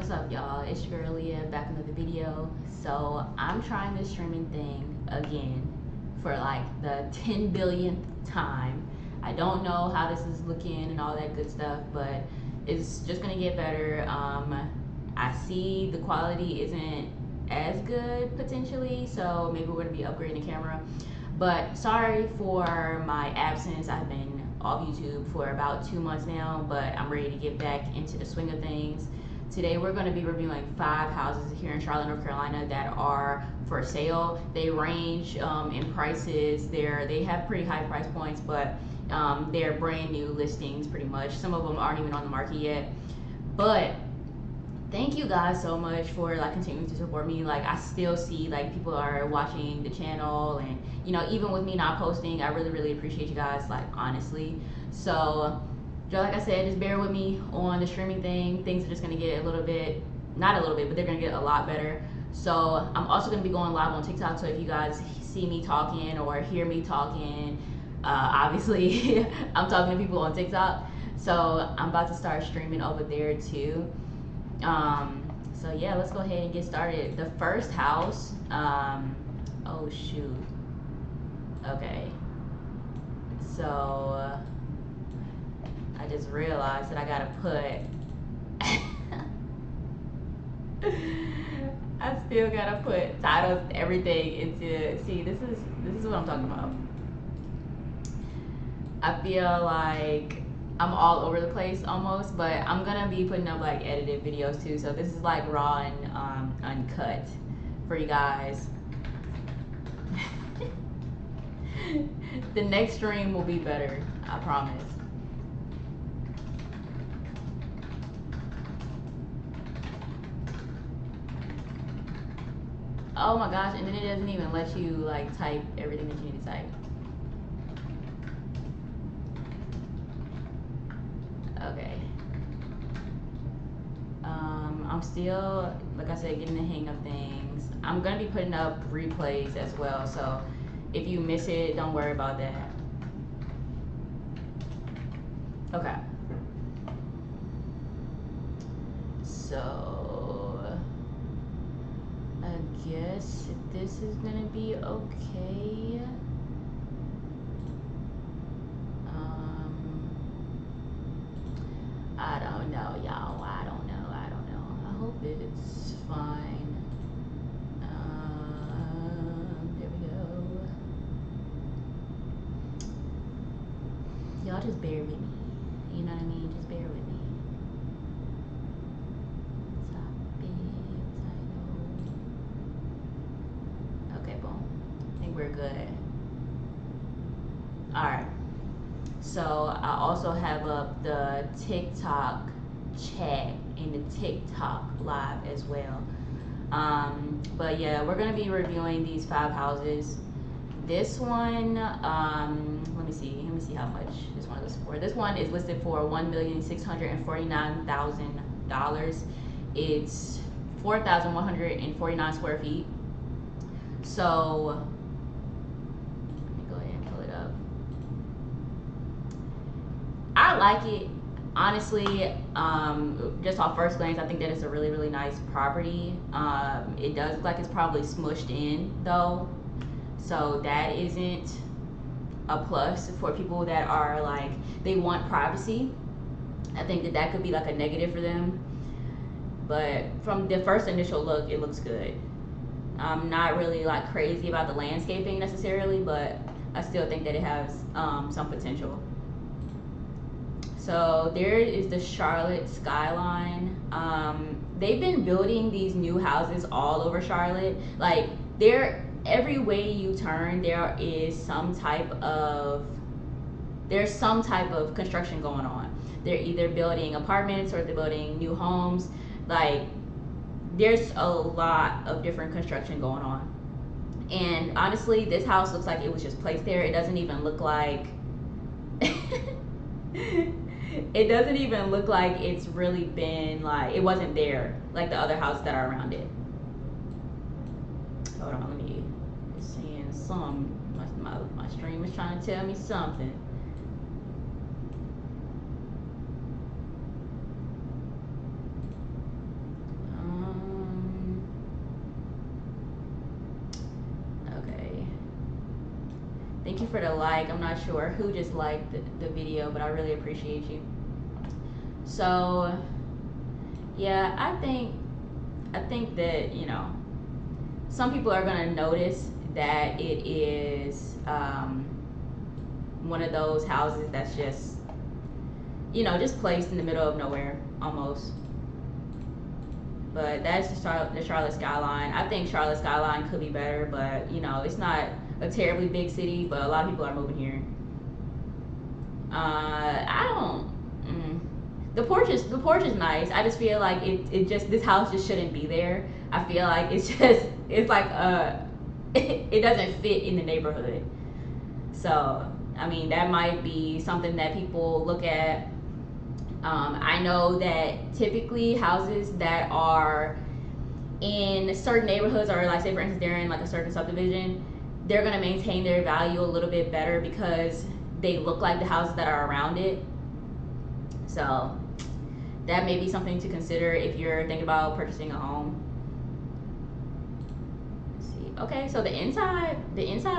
What's up, y'all? It's your girl Aaliyah back in another video. So I'm trying this streaming thing again for like the 10 billionth time. I don't know how this is looking and all that good stuff, but it's just gonna get better. I see the quality isn't as good potentially, so maybe we're gonna be upgrading the camera. But sorry for my absence. I've been off YouTube for about 2 months now, but I'm ready to get back into the swing of things. Today we're going to be reviewing 5 houses here in Charlotte, North Carolina that are for sale. They range in prices. They have pretty high price points, but they're brand new listings pretty much. Some of them aren't even on the market yet. But thank you guys so much for like continuing to support me. Like I still see like people are watching the channel, and you know, even with me not posting, I really appreciate you guys, like honestly. So like I said, just bear with me on the streaming thing. Things are just gonna get a little bit, not a little bit, but they're gonna get a lot better. So I'm also gonna be going live on TikTok, so if you guys see me talking or hear me talking, obviously I'm talking to people on TikTok. So I'm about to start streaming over there too. So yeah, let's go ahead and get started. The first house, oh shoot. Okay. So I just realized that I gotta put I still gotta put titles, everything into, see, this is what I'm talking about. I feel like I'm all over the place almost, but I'm gonna be putting up like edited videos too. So this is like raw and uncut for you guys. The next stream will be better, I promise. Oh my gosh, and then it doesn't even let you like type everything that you need to type. Okay. I'm still, like I said, getting the hang of things. I'm gonna be putting up replays as well, so if you miss it, don't worry about that. Okay. So I guess this is gonna be okay. I don't know, y'all. I don't know. I hope it's fine. There we go. Y'all just bear with me. You know what I mean? Just bear with me. Okay, boom. I think we're good. Alright. So I also have up the TikTok chat and the TikTok live as well. But yeah, we're gonna be reviewing these 5 houses. This one, let me see how much this one is for. This one is listed for $1,649,000. It's 4,149 square feet. So let me go ahead and pull it up. I like it, honestly. Just off first glance, I think that it's a really nice property. It does look like it's probably smushed in though, so that isn't a plus for people that are like, they want privacy. I think that could be like a negative for them, but from the first initial look, it looks good. I'm not really like crazy about the landscaping necessarily, but I still think that it has some potential. So there is the Charlotte skyline. They've been building these new houses all over Charlotte. Like every way you turn, there's some type of construction going on. They're either building apartments or they're building new homes. Like there's a lot of different construction going on. And honestly, this house looks like it was just placed there. It doesn't even look like it doesn't even look like it's really been like, it wasn't there like the other houses that are around it. Hold on, let me seeing some. My stream is trying to tell me something. Thank you for the like. I'm not sure who just liked the video, but I really appreciate you. So yeah, I think that, you know, some people are gonna notice that it is one of those houses that's just, you know, just placed in the middle of nowhere almost. But that's the Charlotte skyline. I think Charlotte skyline could be better, but you know, it's not a terribly big city, but a lot of people are moving here. I don't. The porch is nice. I just feel like this house just shouldn't be there. I feel like it's like it doesn't fit in the neighborhood. So I mean, that might be something that people look at. I know that typically houses that are in certain neighborhoods, or like say for instance they're in like a certain subdivision, they're gonna maintain their value a little bit better because they look like the houses that are around it. So that may be something to consider if you're thinking about purchasing a home. Let's see. Okay, so the inside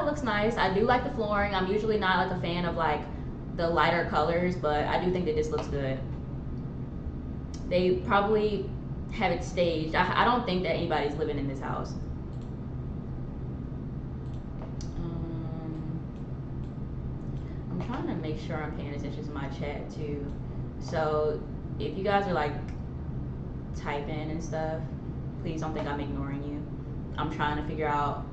looks nice. I do like the flooring. I'm usually not like a fan of like the lighter colors, but I do think that this looks good. They probably have it staged. I don't think that anybody's living in this house. I'm trying to make sure I'm paying attention to my chat too. So if you guys are like typing and stuff, please don't think I'm ignoring you. I'm trying to figure out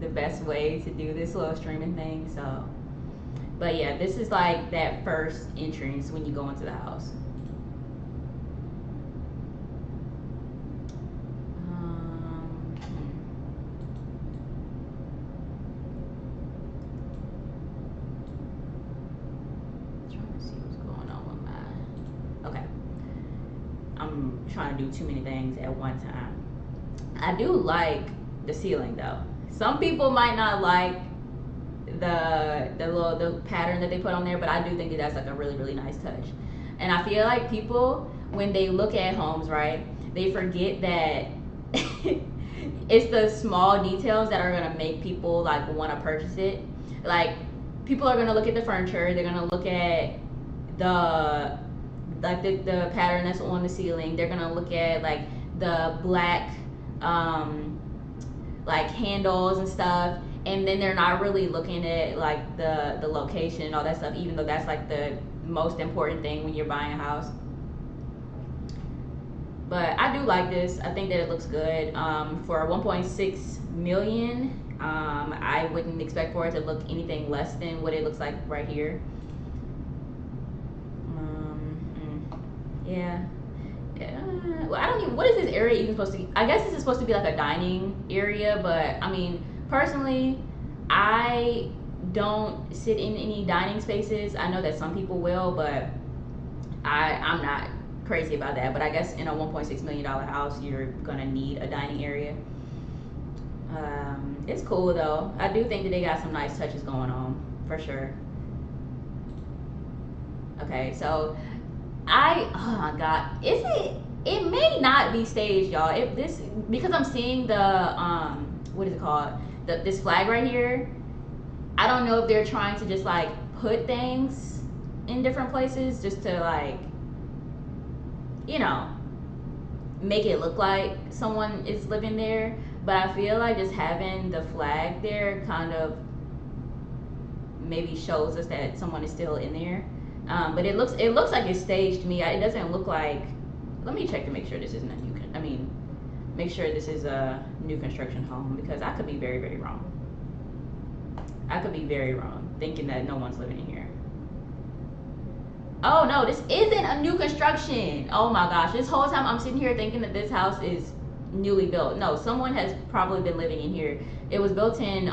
the best way to do this little streaming thing. So, but yeah, this is like that first entrance when you go into the house. Trying to do too many things at one time. I do like the ceiling though. Some people might not like the pattern that they put on there, but I do think that that's like a really, really nice touch. And I feel like people, when they look at homes, right, they forget that it's the small details that are gonna make people like want to purchase it. Like people are gonna look at the furniture, they're gonna look at the pattern that's on the ceiling. They're gonna look at like the black like handles and stuff, and then they're not really looking at like the location and all that stuff, even though that's like the most important thing when you're buying a house. But I do like this. I think that it looks good. For 1.6 million, I wouldn't expect for it to look anything less than what it looks like right here. Yeah. Well, I don't even, what is this area even supposed to be? I guess this is supposed to be like a dining area, but I mean, personally, I don't sit in any dining spaces. I know that some people will, but I'm not crazy about that. But I guess in a $1.6 million house, you're gonna need a dining area. It's cool though. I do think that they got some nice touches going on, for sure. Okay, so oh my god, it may not be staged, y'all. If this, because I'm seeing the what is it called, this flag right here, I don't know if they're trying to just like put things in different places just to like, you know, make it look like someone is living there. But I feel like just having the flag there kind of maybe shows us that someone is still in there. But it looks like it's staged to me. It doesn't look like. Let me check to make sure this isn't a new. Make sure this is a new construction home, because I could be very, very wrong. I could be very wrong thinking that no one's living in here. Oh no, this isn't a new construction. Oh my gosh, this whole time I'm sitting here thinking that this house is newly built. No, someone has probably been living in here. It was built in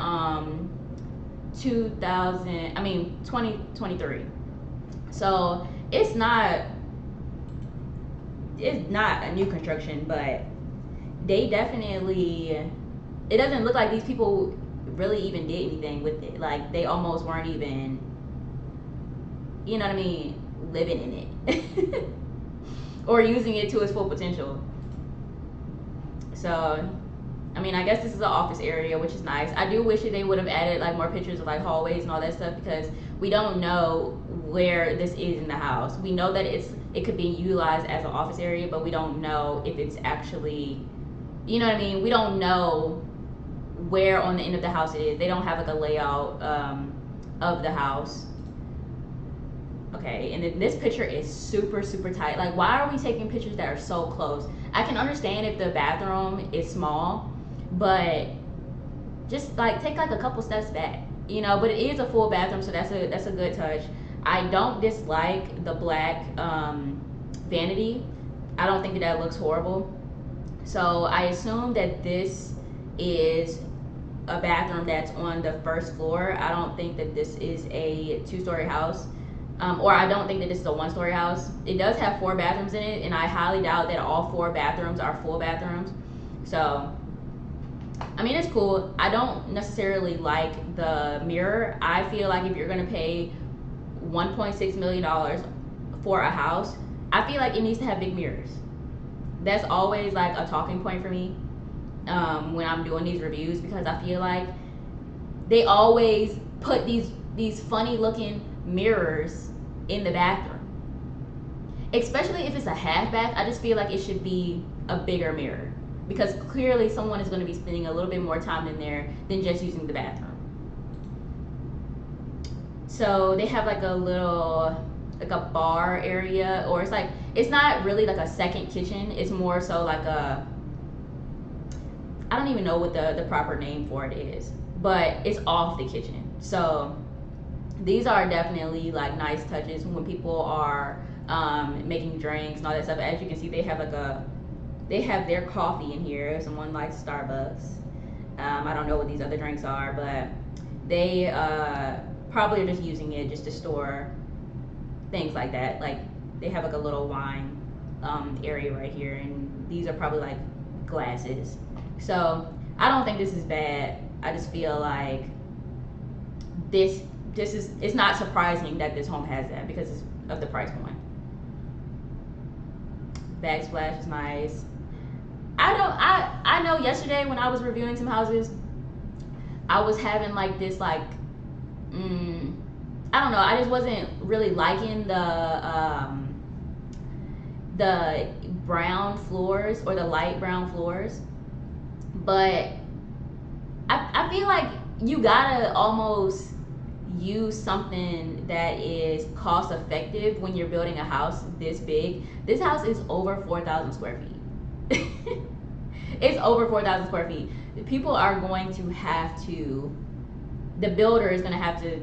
2023. So it's not a new construction, but they definitely, it doesn't look like these people really even did anything with it. Like they almost weren't even, you know what I mean, living in it or using it to its full potential. So I mean, I guess this is an office area, which is nice. I do wish that they would have added like more pictures of like hallways and all that stuff, because we don't know where this is in the house. We know that it could be utilized as an office area, but we don't know if it's actually, you know what I mean? We don't know where on the end of the house it is. They don't have like a layout of the house. Okay, and then this picture is super, super tight. Like, why are we taking pictures that are so close? I can understand if the bathroom is small, but just like take like a couple steps back, you know. But it is a full bathroom, so that's a good touch. I don't dislike the black vanity. I don't think that looks horrible. So I assume that this is a bathroom that's on the first floor. I don't think that this is a 2-story house. Or I don't think that this is a 1-story house. It does have 4 bathrooms in it, and I highly doubt that all 4 bathrooms are full bathrooms. So, I mean, it's cool. I don't necessarily like the mirror. I feel like if you're gonna pay $1.6 million for a house, I feel like it needs to have big mirrors. That's always like a talking point for me when I'm doing these reviews, because I feel like they always put these funny looking mirrors in the bathroom, especially if it's a half bath. I just feel like it should be a bigger mirror, because clearly someone is going to be spending a little bit more time in there than just using the bathroom. So they have like a little, like a bar area, or it's like, it's not really like a second kitchen. It's more so like a, I don't even know what the proper name for it is, but it's off the kitchen. So these are definitely like nice touches when people are making drinks and all that stuff. As you can see, they have like they have their coffee in here. Someone likes Starbucks. I don't know what these other drinks are, but they probably are just using it just to store things like that. Like they have like a little wine area right here, and these are probably like glasses. So I don't think this is bad. I just feel like it's not surprising that this home has that because of the price point. Backsplash is nice. I know yesterday when I was reviewing some houses, I was having like this like I don't know, I just wasn't really liking the brown floors or the light brown floors. But I feel like you gotta almost use something that is cost effective when you're building a house this big. This house is over 4,000 square feet. It's over 4,000 square feet. People are going to have to, the builder is going to have to,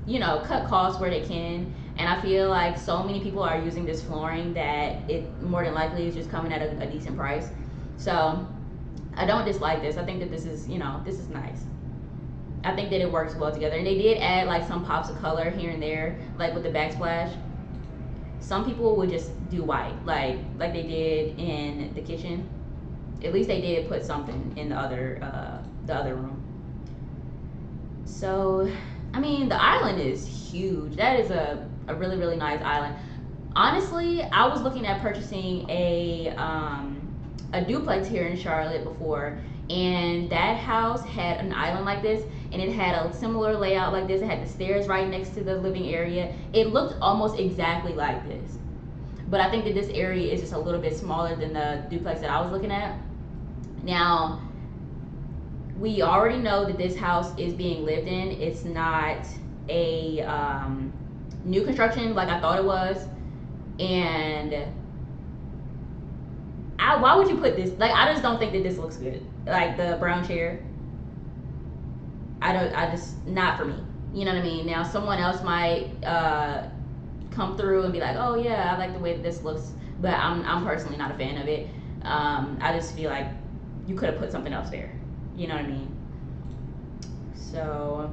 you know, cut costs where they can. And I feel like so many people are using this flooring that it more than likely is just coming at a decent price. So I don't dislike this. I think that this is, you know, this is nice. I think that it works well together. And they did add like some pops of color here and there, like with the backsplash. Some people would just do white, like they did in the kitchen. At least they did put something in the other room. So, I mean, the island is huge. That is a really, really nice island. Honestly, I was looking at purchasing a duplex here in Charlotte before, and that house had an island like this, and it had a similar layout like this. It had the stairs right next to the living area. It looked almost exactly like this, but I think that this area is just a little bit smaller than the duplex that I was looking at. Now, we already know that this house is being lived in. It's not a new construction like I thought it was. And why would you put this? Like, I just don't think that this looks good. Like the brown chair, I just, not for me. You know what I mean? Now, someone else might come through and be like, oh yeah, I like the way that this looks, but I'm personally not a fan of it. I just feel like you could have put something else there. You know what I mean? So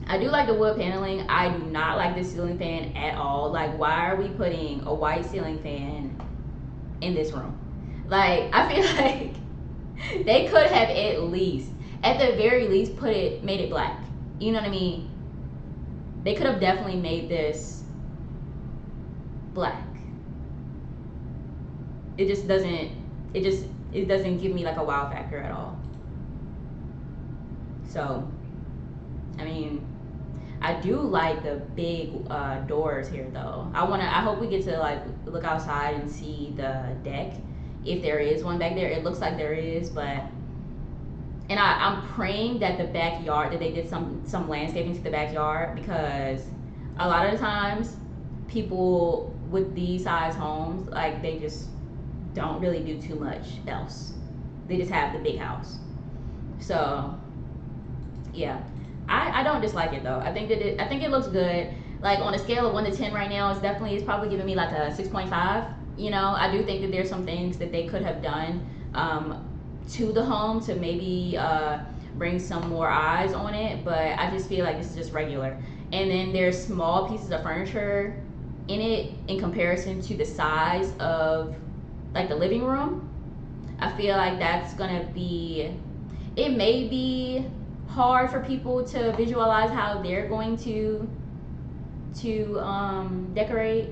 I do like the wood paneling. I do not like this ceiling fan at all. Like, why are we putting a white ceiling fan in this room? Like, I feel like they could have at least, at the very least, made it black. You know what I mean? They could have definitely made this black. It just doesn't, it it doesn't give me like a wow factor at all. So, I mean, I do like the big doors here though. I hope we get to like look outside and see the deck, if there is one back there. It looks like there is, but, and I'm praying that the backyard, that they did some landscaping to the backyard, because a lot of the times people with these size homes, like, they just don't really do too much else. They just have the big house. So yeah, I don't dislike it though. I think it looks good. Like, on a scale of 1 to 10 right now, it's probably giving me like a 6.5. You know, I do think that there's some things that they could have done to the home to maybe bring some more eyes on it, but I just feel like this is just regular. And then there's small pieces of furniture in it in comparison to the size of like the living room. I feel like that's gonna be, it may be hard for people to visualize how they're going to decorate,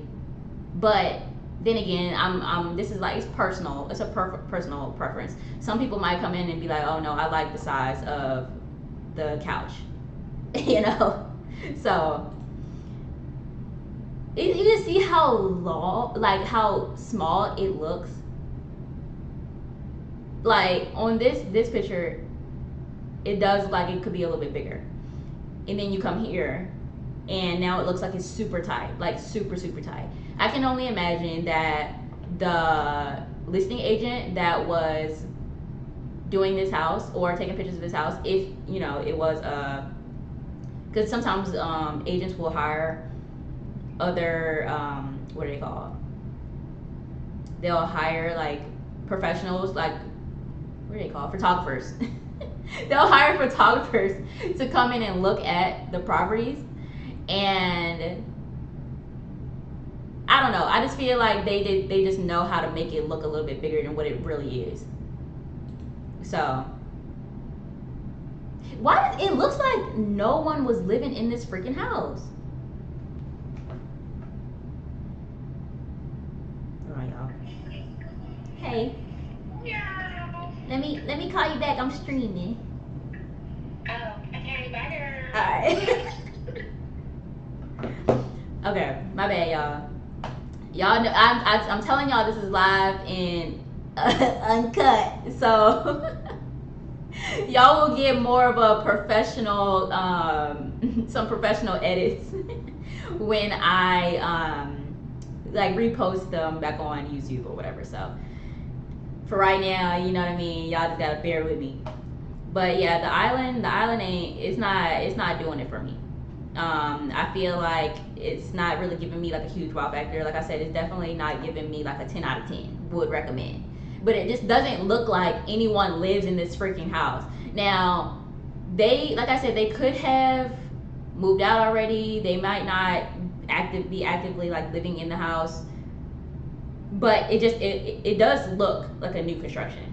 but then again, I'm this is like, it's personal. It's a personal preference. Some people might come in and be like, oh no, I like the size of the couch. You know. So you just see how how small it looks. Like, on this picture, it does look like it could be a little bit bigger, and then you come here and now it looks like it's super tight, like super tight. I can only imagine that the listing agent that was doing this house or taking pictures of this house, if you know it was because sometimes agents will hire other what are they called? They'll hire like professionals, like, what are they called? Photographers. They'll hire photographers to come in and look at the properties, and I don't know. I just feel like they just know how to make it look a little bit bigger than what it really is. So why it looks like no one was living in this freaking house. All right, y'all. Hey. Yeah. Let me call you back. I'm streaming. Oh, okay, bye, girl. Alright. Okay, my bad, y'all. Y'all know I'm telling y'all this is live and uncut, so y'all will get more of a professional, some professional edits when I like repost them back on YouTube or whatever. So for right now, you know what I mean, y'all just gotta bear with me. But yeah, the island ain't, it's not doing it for me. I feel like it's not really giving me like a huge wow factor. Like I said, it's definitely not giving me like a 10 out of 10 would recommend. But it just doesn't look like anyone lives in this freaking house. Now, like I said, they could have moved out already. They might not be actively like living in the house. But it does look like a new construction.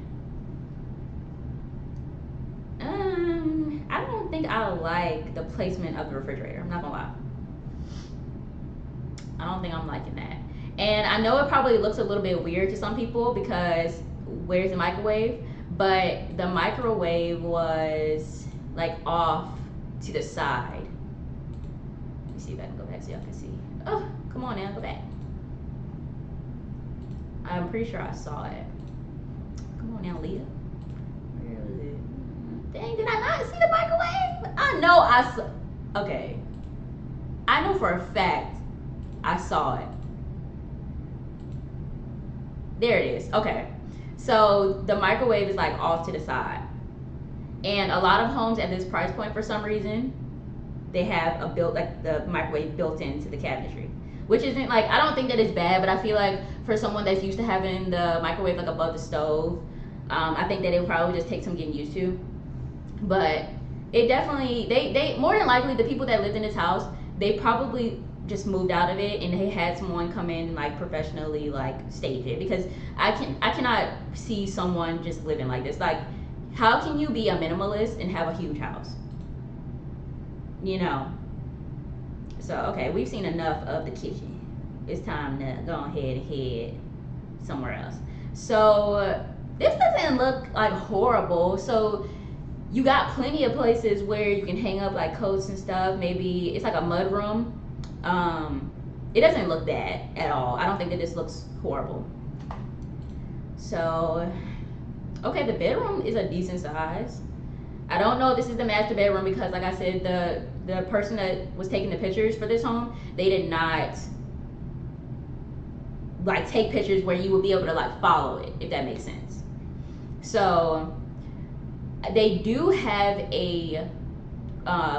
I don't think I like the placement of the refrigerator. I'm not gonna lie. I don't think I'm liking that. And I know it probably looks a little bit weird to some people because where's the microwave? But the microwave was like off to the side. Let me see if I can go back so y'all can see. Oh, come on now, go back. I'm pretty sure I saw it. Come on now, Leah. Where is it? Dang, did I not see the microwave? I know I saw. Okay. I know for a fact I saw it. There it is. Okay. So the microwave is like off to the side. And a lot of homes at this price point, for some reason, they have the microwave built into the cabinetry. Which isn't like, I don't think that it's bad, but I feel like for someone that's used to having the microwave like above the stove, I think that it would probably just take some getting used to. But it definitely, they more than likely, the people that lived in this house, they probably just moved out of it and they had someone come in and like professionally like stage it, because I cannot see someone just living like this. Like, how can you be a minimalist and have a huge house? You know. So, okay, we've seen enough of the kitchen. It's time to go ahead and head somewhere else. So, this doesn't look like horrible. So you got plenty of places where you can hang up like coats and stuff. Maybe it's like a mud room. It doesn't look bad at all. I don't think that this looks horrible. So, okay, the bedroom is a decent size. I don't know if this is the master bedroom because, like I said, the person that was taking the pictures for this home, they did not like take pictures where you would be able to like follow it, if that makes sense. So they do have a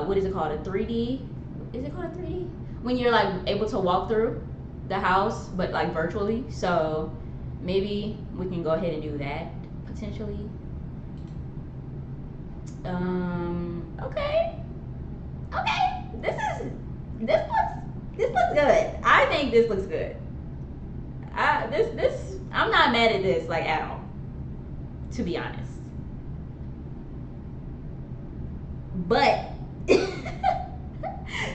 what is it called, a 3D? Is it called a 3D? When you're like able to walk through the house but like virtually. So maybe we can go ahead and do that potentially. Okay, this looks good. I think this looks good. I'm not mad at this like at all, to be honest. But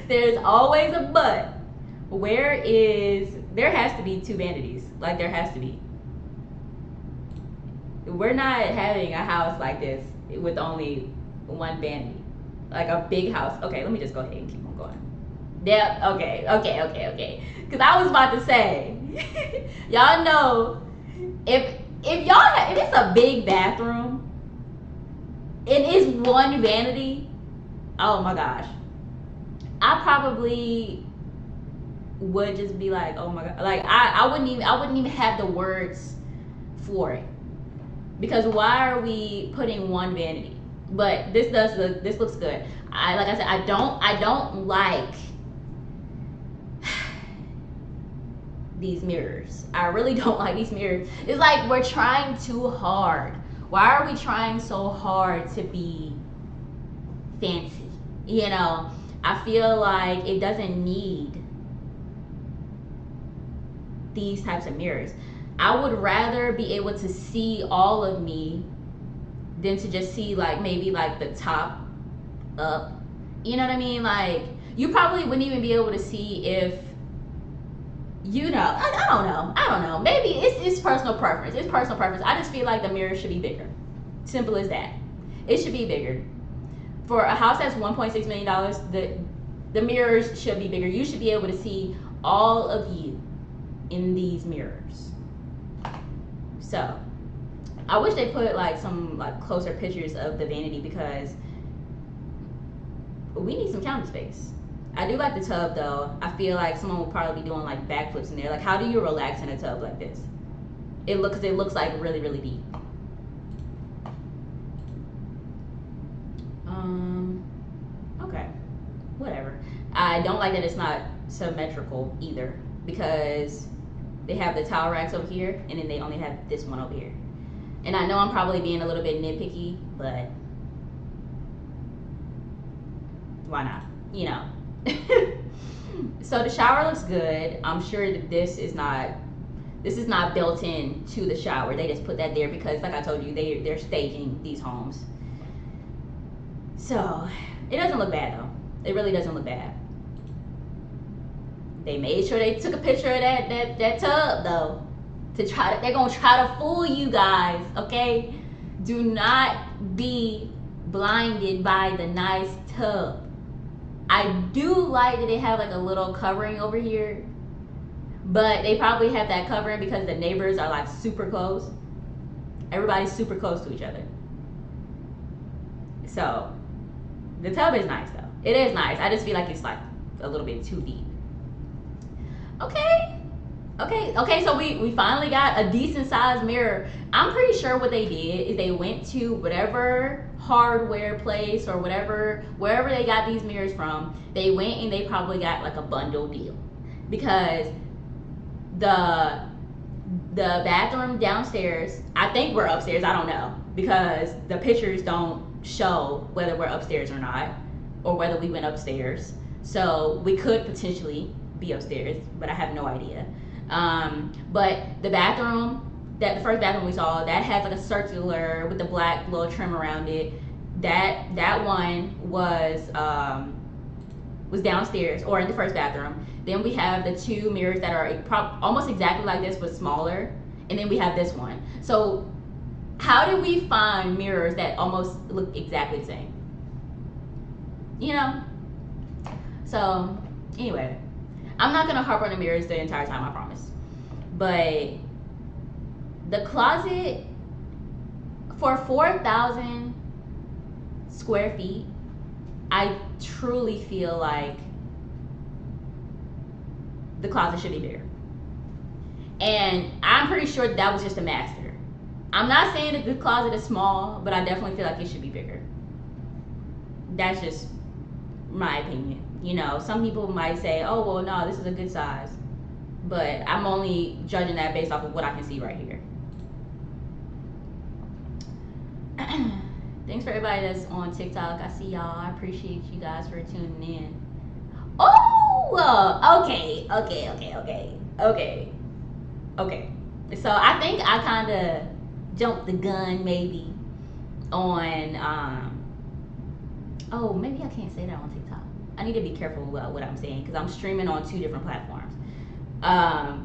there's always a but. There has to be 2 vanities. Like there has to be. We're not having a house like this with only 1 vanity. Like a big house. Okay, let me just go ahead and keep on going. Yeah, okay. Cause I was about to say, y'all know, if it's a big bathroom and it's 1 vanity, oh my gosh, I probably would just be like, oh my god, like I wouldn't even have the words for it. Because why are we putting 1 vanity? But this looks good. Like I said, I don't like these mirrors. I really don't like these mirrors. It's like we're trying too hard. Why are we trying so hard to be fancy? You know, I feel like it doesn't need these types of mirrors. I would rather be able to see all of me than to just see like maybe like the top up. You know what I mean? Like you probably wouldn't even be able to see if, you know, I don't know. Maybe it's personal preference. It's personal preference. I just feel like the mirror should be bigger. Simple as that. It should be bigger. For a house that's $1.6 million, the mirrors should be bigger. You should be able to see all of you in these mirrors. So I wish they put like some like closer pictures of the vanity because we need some counter space. I do like the tub though. I feel like someone will probably be doing like backflips in there. Like how do you relax in a tub like this? It looks like really, really deep. Okay, whatever. I don't like that it's not symmetrical either because they have the towel racks over here and then they only have this one over here. And I know I'm probably being a little bit nitpicky, but why not? You know. So the shower looks good. I'm sure that this is not built in to the shower. They just put that there because, like I told you, they're staging these homes. So it doesn't look bad though. It really doesn't look bad. They made sure they took a picture of that tub though. They're gonna try to fool you guys, okay? Do not be blinded by the nice tub. I do like that they have like a little covering over here, but they probably have that covering because the neighbors are like super close. Everybody's super close to each other. So the tub is nice though. It is nice. I just feel like it's like a little bit too deep. Okay, so we finally got a decent sized mirror. I'm pretty sure what they did is they went to whatever hardware place or wherever they got these mirrors from, they went and they probably got like a bundle deal. Because the bathroom downstairs, I think we're upstairs, I don't know. Because the pictures don't show whether we're upstairs or not, or whether we went upstairs. So we could potentially be upstairs, but I have no idea. But the bathroom, the first bathroom we saw, that has like a circular with the black little trim around it. That one was downstairs or in the first bathroom. Then we have the 2 mirrors that are almost exactly like this but smaller, and then we have this one. So how did we find mirrors that almost look exactly the same? You know? So, anyway, I'm not gonna harp on the mirrors the entire time, I promise. But the closet for 4,000 square feet, I truly feel like the closet should be bigger. And I'm pretty sure that was just a master. I'm not saying that the closet is small, but I definitely feel like it should be bigger. That's just my opinion. You know, some people might say, oh, well, no, this is a good size. But I'm only judging that based off of what I can see right here. Thanks for everybody that's on TikTok. I see y'all. I appreciate you guys for tuning in. Oh, okay. So I think I kind of jumped the gun maybe on, oh, maybe I can't say that on TikTok. I need to be careful about what I'm saying because I'm streaming on 2 different platforms. I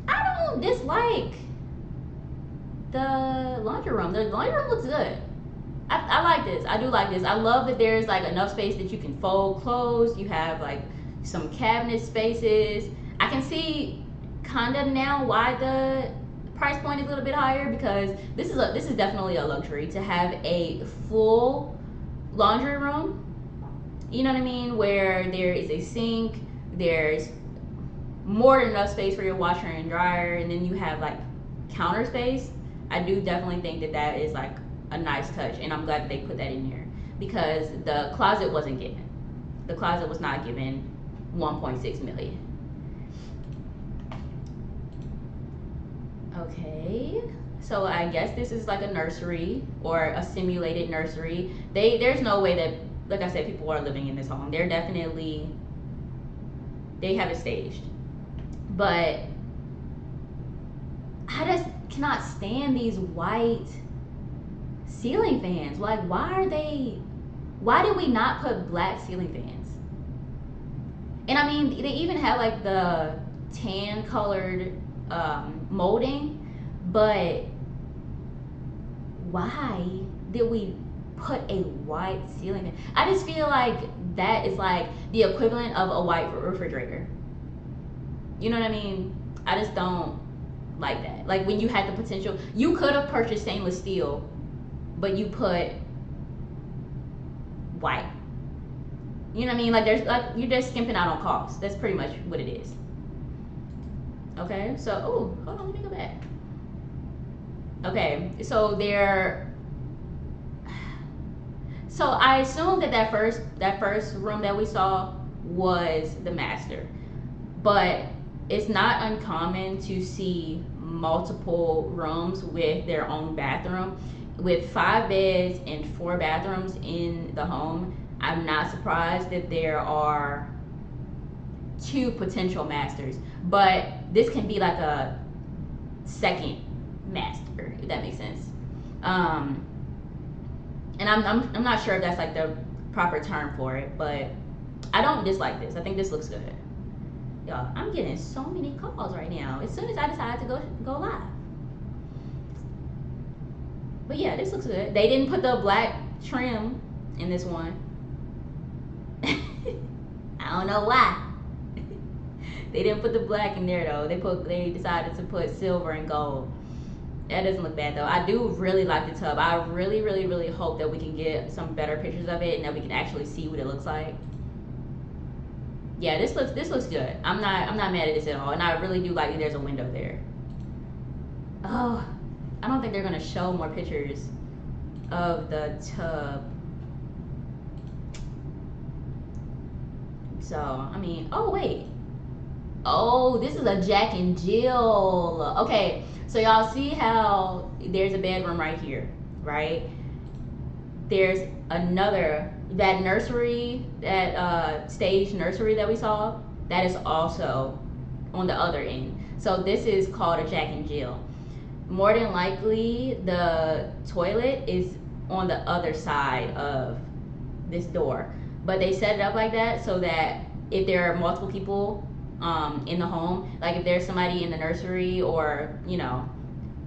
don't dislike the laundry room. The laundry room looks good. I like this. I do like this. I love that there's like enough space that you can fold clothes. You have like some cabinet spaces. I can see kind of now why the price point is a little bit higher, because this is definitely a luxury to have a full laundry room. You know what I mean? Where there is a sink, there's more than enough space for your washer and dryer, and then you have like counter space. I do definitely think that that is like a nice touch, and I'm glad that they put that in here, because the closet wasn't given. The closet was not given 1.6 million. Okay, so I guess this is like a nursery or a simulated nursery. There's no way that, like I said, people are living in this home. They have it staged. But I just cannot stand these white ceiling fans. Like, why did we not put black ceiling fans? And I mean, they even have like the tan colored molding, but why did we put a white ceiling fan? I just feel like that is like the equivalent of a white refrigerator. You know what I mean? I just don't like that. Like, when you had the potential, you could have purchased stainless steel, but you put white. You know what I mean? Like, there's like, you're just skimping out on cost. That's pretty much what it is. Okay, so oh, hold on, let me go back. Okay, so I assume that first room that we saw was the master, but it's not uncommon to see multiple rooms with their own bathroom. With 5 beds and 4 bathrooms in the home, I'm not surprised that there are 2 potential masters, but this can be like a second master, if that makes sense. And I'm not sure if that's like the proper term for it, but I don't dislike this. I think this looks good. Y'all, I'm getting so many calls right now as soon as I decided to go live. But yeah, this looks good. They didn't put the black trim in this one. I don't know why. They didn't put the black in there though. They decided to put silver and gold. That doesn't look bad though. I do really like the tub. I really, really, really hope that we can get some better pictures of it and that we can actually see what it looks like. Yeah, this looks good. I'm not mad at this at all, and I really do like that there's a window there. Oh, I don't think they're gonna show more pictures of the tub. So I mean, oh wait, oh, this is a Jack and Jill. Okay, so y'all see how there's a bedroom right here, right? There's another, that nursery, that stage nursery that we saw, that is also on the other end. So this is called a Jack and Jill. More than likely, the toilet is on the other side of this door. But they set it up like that so that if there are multiple people in the home, like if there's somebody in the nursery or, you know,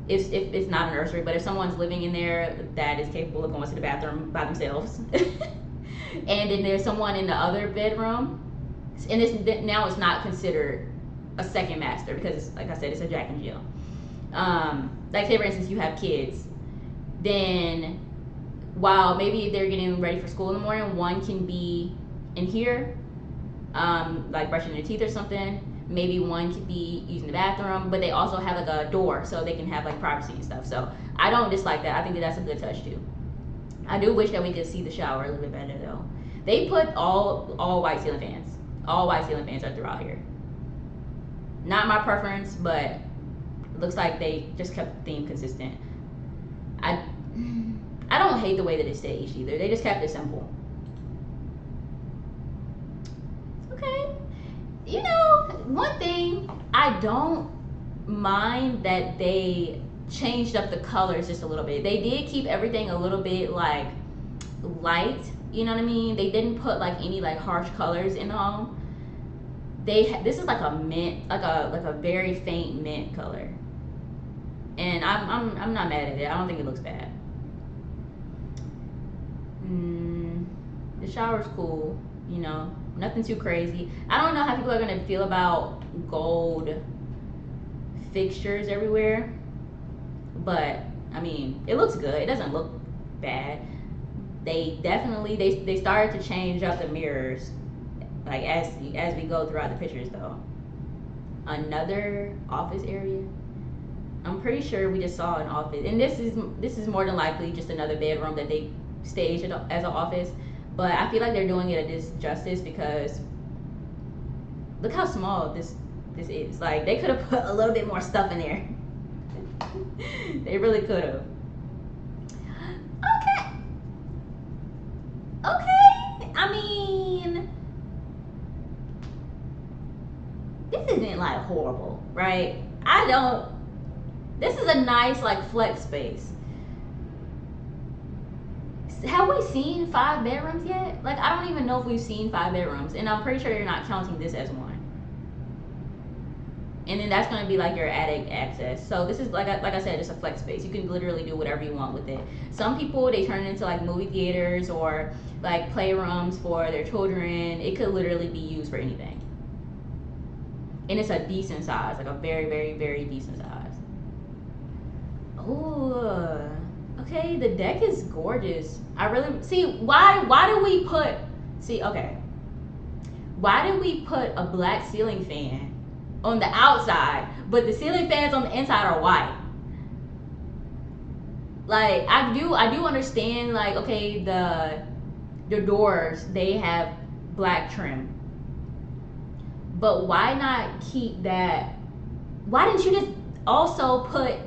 if it's not a nursery, but if someone's living in there that is capable of going to the bathroom by themselves, and then there's someone in the other bedroom, and now it's not considered a second master because, like I said, it's a Jack and Jill. Like say for instance, you have kids, then while maybe they're getting ready for school in the morning, one can be in here, like brushing their teeth or something. Maybe one could be using the bathroom, but they also have like a door so they can have like privacy and stuff. So I don't dislike that. I think that that's a good touch too. I do wish that we could see the shower a little bit better though. They put all white ceiling fans. All white ceiling fans are throughout here. Not my preference, but it looks like they just kept the theme consistent. I don't hate the way that it's staged either. They just kept it simple. Okay. You know, one thing, I don't mind that they changed up the colors just a little bit. They did keep everything a little bit like light, you know what I mean? They didn't put like any like harsh colors in the home. This is like a mint, like a very faint mint color. And I'm not mad at it. I don't think it looks bad. The shower's cool, you know. Nothing too crazy. I don't know how people are gonna feel about gold fixtures everywhere, but I mean, it looks good. It doesn't look bad. They definitely they started to change up the mirrors, like as we go throughout the pictures though. Another office area. I'm pretty sure we just saw an office, and this is more than likely just another bedroom that they staged as an office. But I feel like they're doing it a disjustice because look how small this is. Like they could have put a little bit more stuff in there. They really could have. Okay. I mean, this isn't like horrible, right? This is a nice like flex space. Have we seen 5 bedrooms yet? Like, I don't even know if we've seen 5 bedrooms, and I'm pretty sure you're not counting this as one. And then that's gonna be like your attic access. So this is like I said, it's a flex space. You can literally do whatever you want with it. Some people, they turn it into like movie theaters or like playrooms for their children. It could literally be used for anything. And it's a decent size, like a very, very, very decent size. Oh. Okay, the deck is gorgeous. I really see why do we put why did we put a black ceiling fan on the outside, but the ceiling fans on the inside are white? Like I do understand, like, okay, the doors, they have black trim. But why not keep that? Why didn't you just also put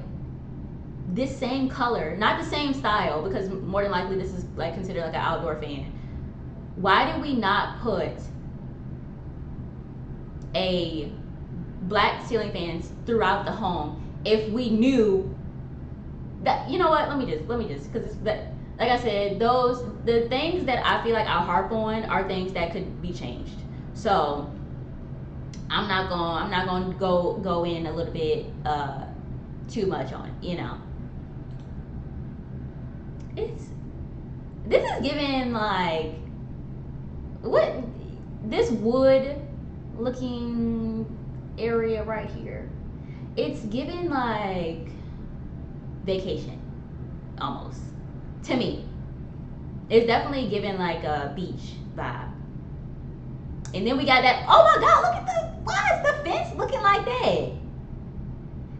this same color, not the same style, because more than likely this is like considered like an outdoor fan. Why did we not put a black ceiling fans throughout the home if we knew that, you know what, let me just because it's that, like I said, the things that I feel like I harp on are things that could be changed. So I'm not gonna go in a little bit too much on it, you know. This is giving like what this wood looking area right here. It's giving like vacation almost to me. It's definitely giving like a beach vibe. And then we got that. Oh my God! Look at why is the fence looking like that?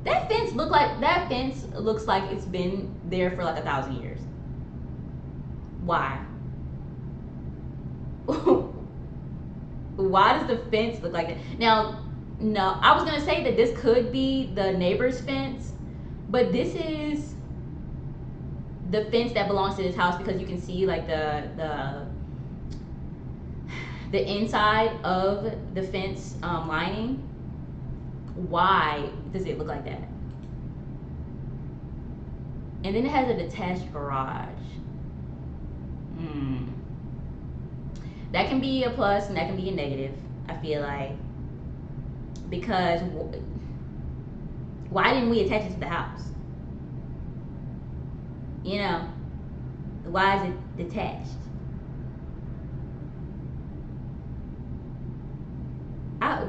That fence looks like it's been there for like 1,000 years. Why? Why does the fence look like that? Now, no, I was gonna say that this could be the neighbor's fence, but this is the fence that belongs to this house because you can see like the inside of the fence lining. Why does it look like that? And then it has a detached garage. That can be a plus and that can be a negative, I feel like, because why didn't we attach it to the house? You know, why is it detached?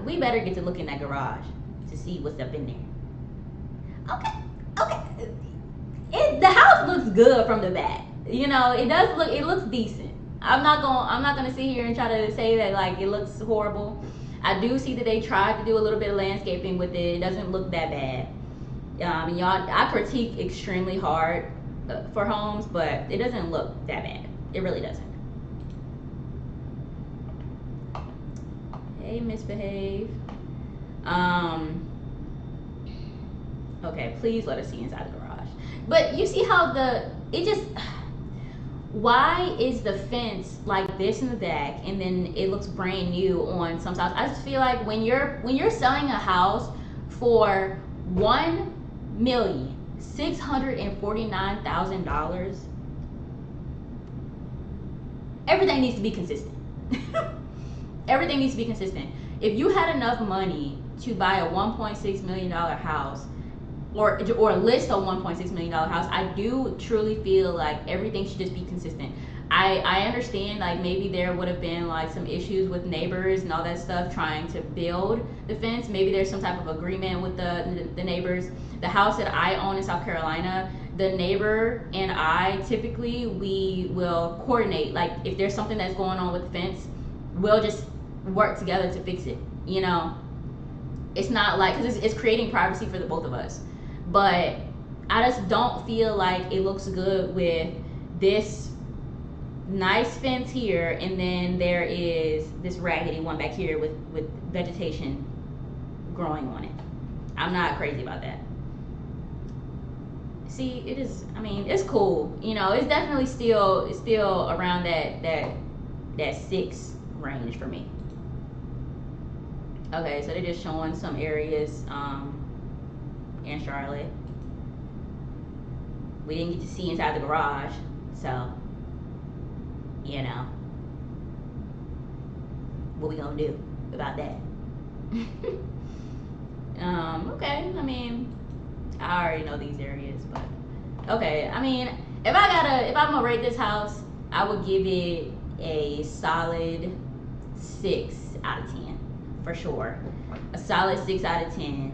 We better get to look in that garage to see what's up in there. Okay. The house looks good from the back. You know, it looks decent. I'm not gonna sit here and try to say that like it looks horrible. I do see that they tried to do a little bit of landscaping with it. It doesn't look that bad. Y'all, I critique extremely hard for homes, but it doesn't look that bad. It really doesn't. Hey, misbehave. Okay, please let us see inside the garage. But you see how why is the fence like this in the back and then it looks brand new on some sides? I just feel like when you're selling a house for $1,649,000, everything needs to be consistent. Everything needs to be consistent. If you had enough money to buy a $1.6 million house or list a $1.6 million house, I do truly feel like everything should just be consistent. I understand like maybe there would have been like some issues with neighbors and all that stuff trying to build the fence. Maybe there's some type of agreement with the neighbors. The house that I own in South Carolina, the neighbor and I typically we will coordinate. Like if there's something that's going on with the fence, we'll just work together to fix it. You know, it's not like because it's creating privacy for the both of us. But I just don't feel like it looks good with this nice fence here and then there is this raggedy one back here with vegetation growing on it. I'm not crazy about that. See, it is, I mean, it's cool. You know, it's definitely still around that 6 range for me. Okay, so they're just showing some areas in Charlotte. We didn't get to see inside the garage, so you know what we gonna do about that. Okay, I mean, I already know these areas, but okay, I mean, if I'm gonna rate this house, I would give it a solid 6 out of 10 for sure. A solid 6 out of 10.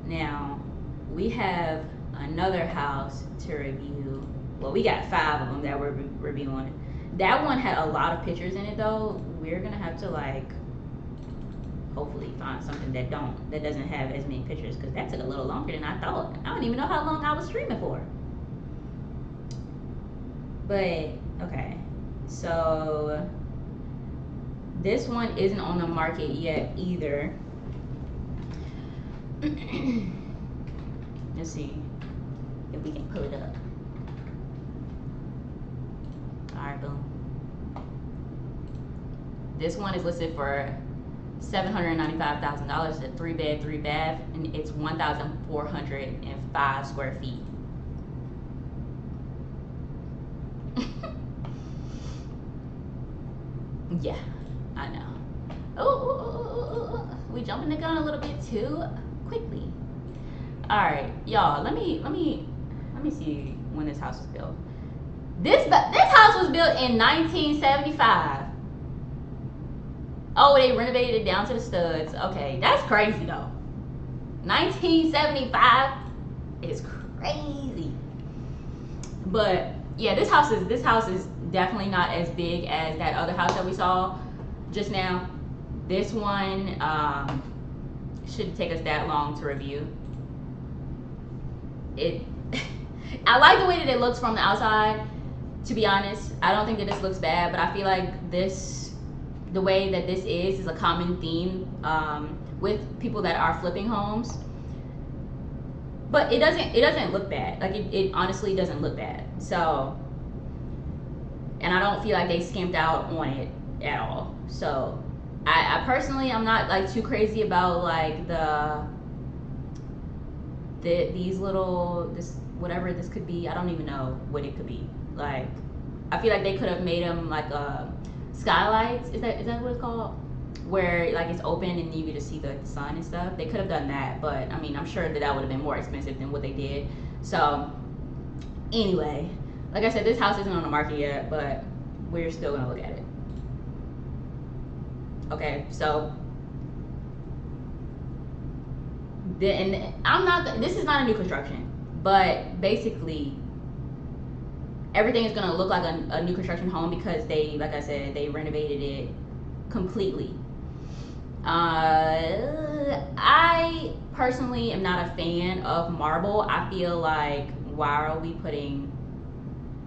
Now we have another house to review. Well, we got 5 of them that we're reviewing. That one had a lot of pictures in it though. We're gonna have to like hopefully find something that doesn't have as many pictures, because that took a little longer than I thought. I don't even know how long I was streaming for. But okay, so this one isn't on the market yet either. Let's see if we can pull it up. Alright, boom. This one is listed for $795,000. It's a 3-bed, 3-bath, and it's 1,405 square feet. Yeah, I know. Oh, we jumping the gun a little bit too quickly. All right, y'all. Let me see when this house was built. This house was built in 1975. Oh, they renovated it down to the studs. Okay, that's crazy though. 1975 is crazy. But yeah, this house is definitely not as big as that other house that we saw just now. This one shouldn't take us that long to review. I like the way that it looks from the outside, to be honest. I don't think that this looks bad, but I feel like the way that this is a common theme with people that are flipping homes. But it doesn't look bad. Like it honestly doesn't look bad. So, and I don't feel like they skimped out on it at all. So I personally, I'm not like too crazy about like these little, this whatever this could be. I don't even know what it could be. Like I feel like they could have made them like skylights. Is that what it's called? Where like it's open and you get to see the sun and stuff. They could have done that, but I mean, I'm sure that would have been more expensive than what they did. So Anyway, like I said, this house isn't on the market yet, but we're still gonna look at it. Okay, so and I'm not. This is not a new construction, but basically everything is gonna look like a new construction home because they, like I said, they renovated it completely. I personally am not a fan of marble. I feel like, why are we putting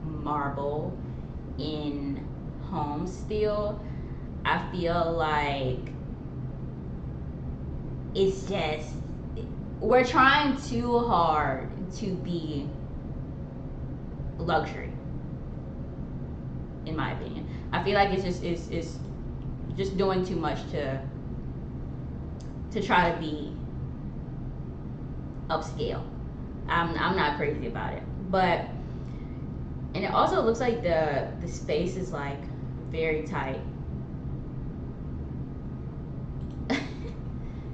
marble in homes still? I feel like it's just, we're trying too hard to be luxury, in my opinion. I feel like it's just doing too much to try to be upscale. I'm not crazy about it, but, and it also looks like the space is like very tight.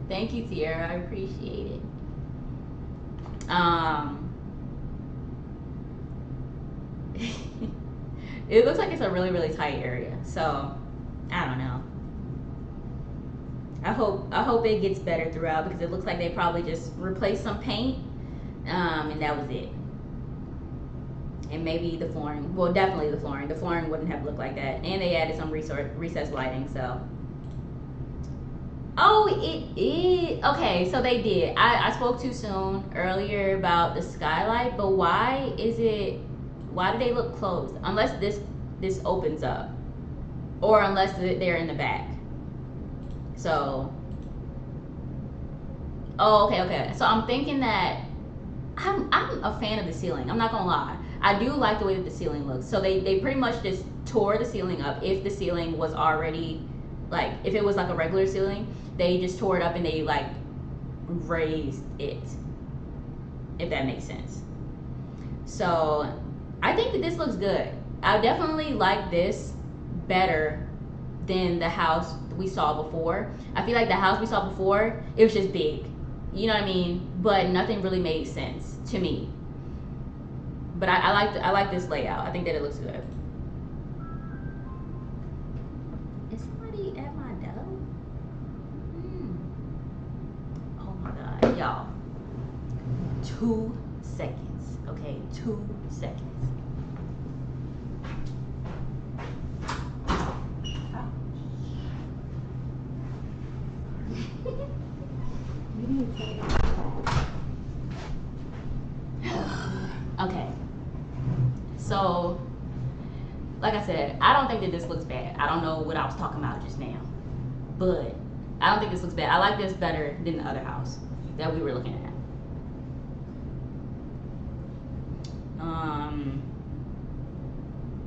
Thank you, Tiara. I appreciate it. It looks like it's a really, really tight area. So I don't know. I hope it gets better throughout, because it looks like they probably just replaced some paint, and that was it. And maybe the flooring. Well, definitely the flooring. The flooring wouldn't have looked like that. And they added some recessed lighting. So. Oh, it is. Okay, so they did. I spoke too soon earlier about the skylight, but why do they look closed? Unless this opens up, or unless they're in the back. So, oh, okay. So I'm thinking that I'm a fan of the ceiling. I'm not gonna lie. I do like the way that the ceiling looks. So they pretty much just tore the ceiling up. If the ceiling was already, like, if it was like a regular ceiling, they just tore it up and they like raised it, if that makes sense. So I think that this looks good. I definitely like this better than the house we saw before. I feel like the house we saw before, it was just big, you know what I mean, but nothing really made sense to me. But I like this layout. I think that it looks good. Is somebody at my door? Oh my god, y'all. 2 seconds, okay? 2 seconds. Okay. So, like I said, I don't think that this looks bad. I don't know what I was talking about just now, but I don't think this looks bad. I like this better than the other house that we were looking at.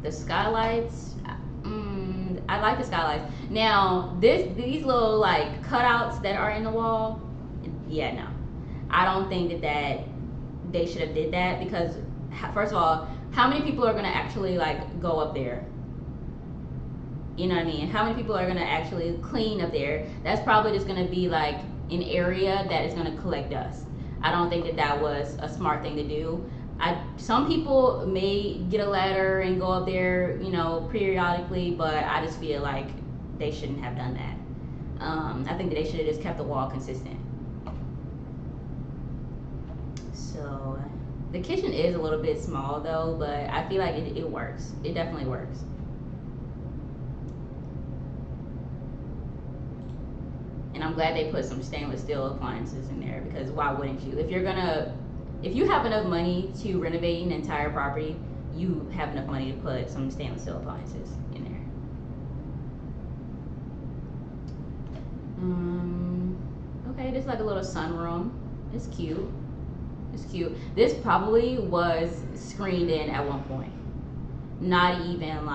The skylights, I like the skylights. Now, these little like cutouts that are in the wall, yeah, no, I don't think that they should have did that, because first of all, how many people are gonna actually like go up there? You know what I mean? How many people are gonna actually clean up there? That's probably just gonna be like an area that is gonna collect dust. I don't think that was a smart thing to do. Some people may get a ladder and go up there, you know, periodically, but I just feel like they shouldn't have done that. I think that they should have just kept the wall consistent. So the kitchen is a little bit small though, but I feel like it works. It definitely works. And I'm glad they put some stainless steel appliances in there, because why wouldn't you? If you have enough money to renovate an entire property, you have enough money to put some stainless steel appliances in there. Okay, this is like a little sunroom. It's cute. It's cute. This probably was screened in at one point. Not even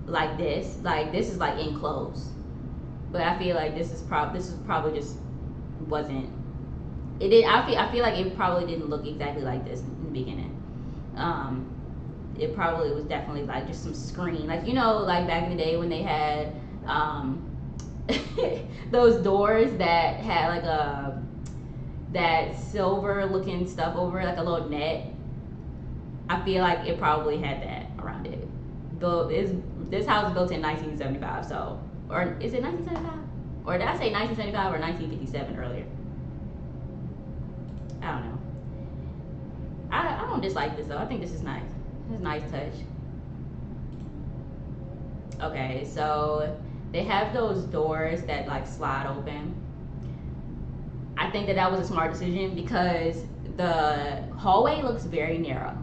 like this. Like, this is like enclosed. But I feel like this is probably just wasn't. It did. I feel like it probably didn't look exactly like this in the beginning. It probably was definitely like just some screen, like, you know, like back in the day when they had those doors that had like that silver looking stuff over it, like a little net. I feel like it probably had that around it. This house was built in 1975, so, or is it 1975? Or did I say 1975 or 1957 earlier? I don't know. I don't dislike this though. I think this is nice. It's a nice touch. Okay, so they have those doors that like slide open. I think that was a smart decision because the hallway looks very narrow.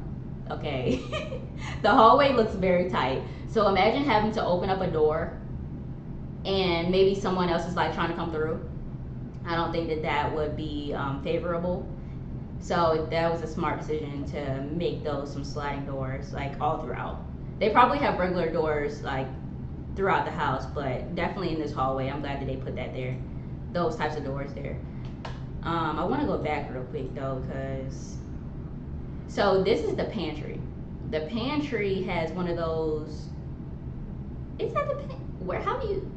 Okay, the hallway looks very tight. So imagine having to open up a door and maybe someone else is like trying to come through. I don't think that would be favorable. So that was a smart decision to make those some sliding doors like all throughout. They probably have regular doors like throughout the house, but definitely in this hallway, I'm glad that they put that there. Those types of doors there. I want to go back real quick though, because so this is the pantry. The pantry has one of those. Is that the where? How do you?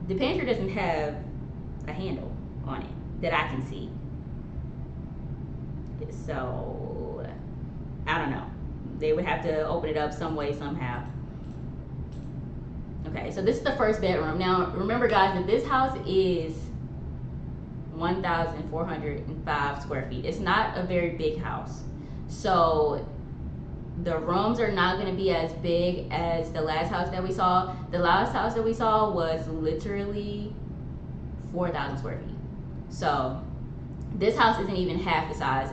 The pantry doesn't have a handle on it that I can see. So I don't know. They would have to open it up some way somehow. Okay, so this is the first bedroom. Now remember, guys, that this house is 1,405 square feet. It's not a very big house, so the rooms are not going to be as big as the last house that we saw. The last house that we saw was literally 4,000 square feet. So this house isn't even half the size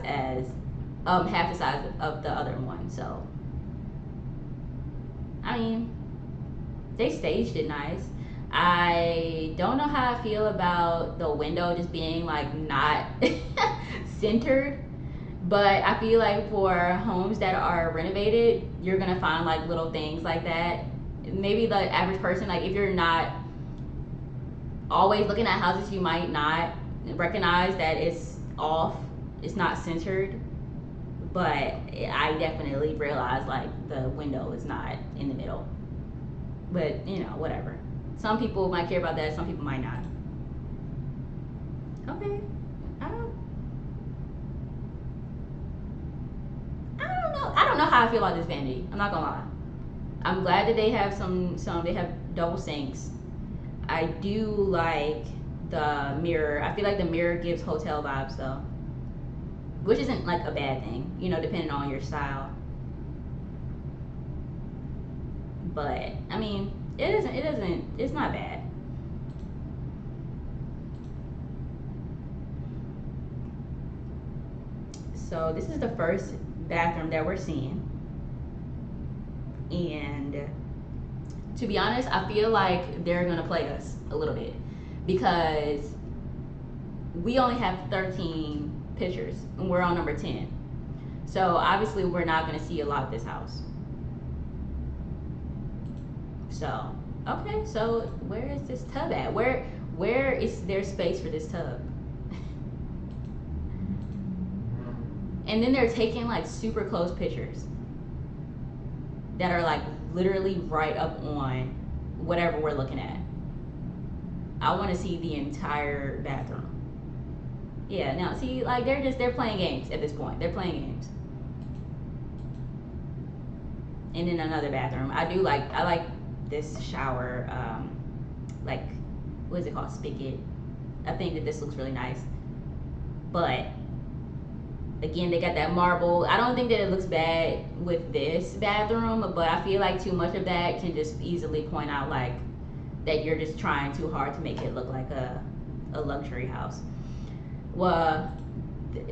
of the other one. So I mean, they staged it nice. I don't know how I feel about the window just being like not centered, but I feel like for homes that are renovated, you're gonna find like little things like that. Maybe the average person, like if you're not always looking at houses, you might not recognize that it's off, it's not centered. But I definitely realized like the window is not in the middle. But you know, whatever. Some people might care about that, some people might not. Okay. I don't know. I don't know how I feel about this vanity. I'm not gonna lie. I'm glad that they have they have double sinks. I do like the mirror. I feel like the mirror gives hotel vibes though, which isn't like a bad thing, you know, depending on your style. But I mean, it's not bad. So this is the first bathroom that we're seeing, and to be honest, I feel like they're gonna play us a little bit because we only have 13 pictures and we're on number 10. So obviously we're not gonna see a lot of this house. So, okay, so where is this tub at? Where is there space for this tub? And then they're taking like super close pictures that are like literally right up on whatever we're looking at. I want to see the entire bathroom. Yeah, now see, like they're playing games at this point. They're playing games. And then another bathroom. I like this shower, like, what is it called, spigot. I think that this looks really nice. But again, they got that marble. I don't think that it looks bad with this bathroom, but I feel like too much of that can just easily point out like that you're just trying too hard to make it look like a luxury house. Well,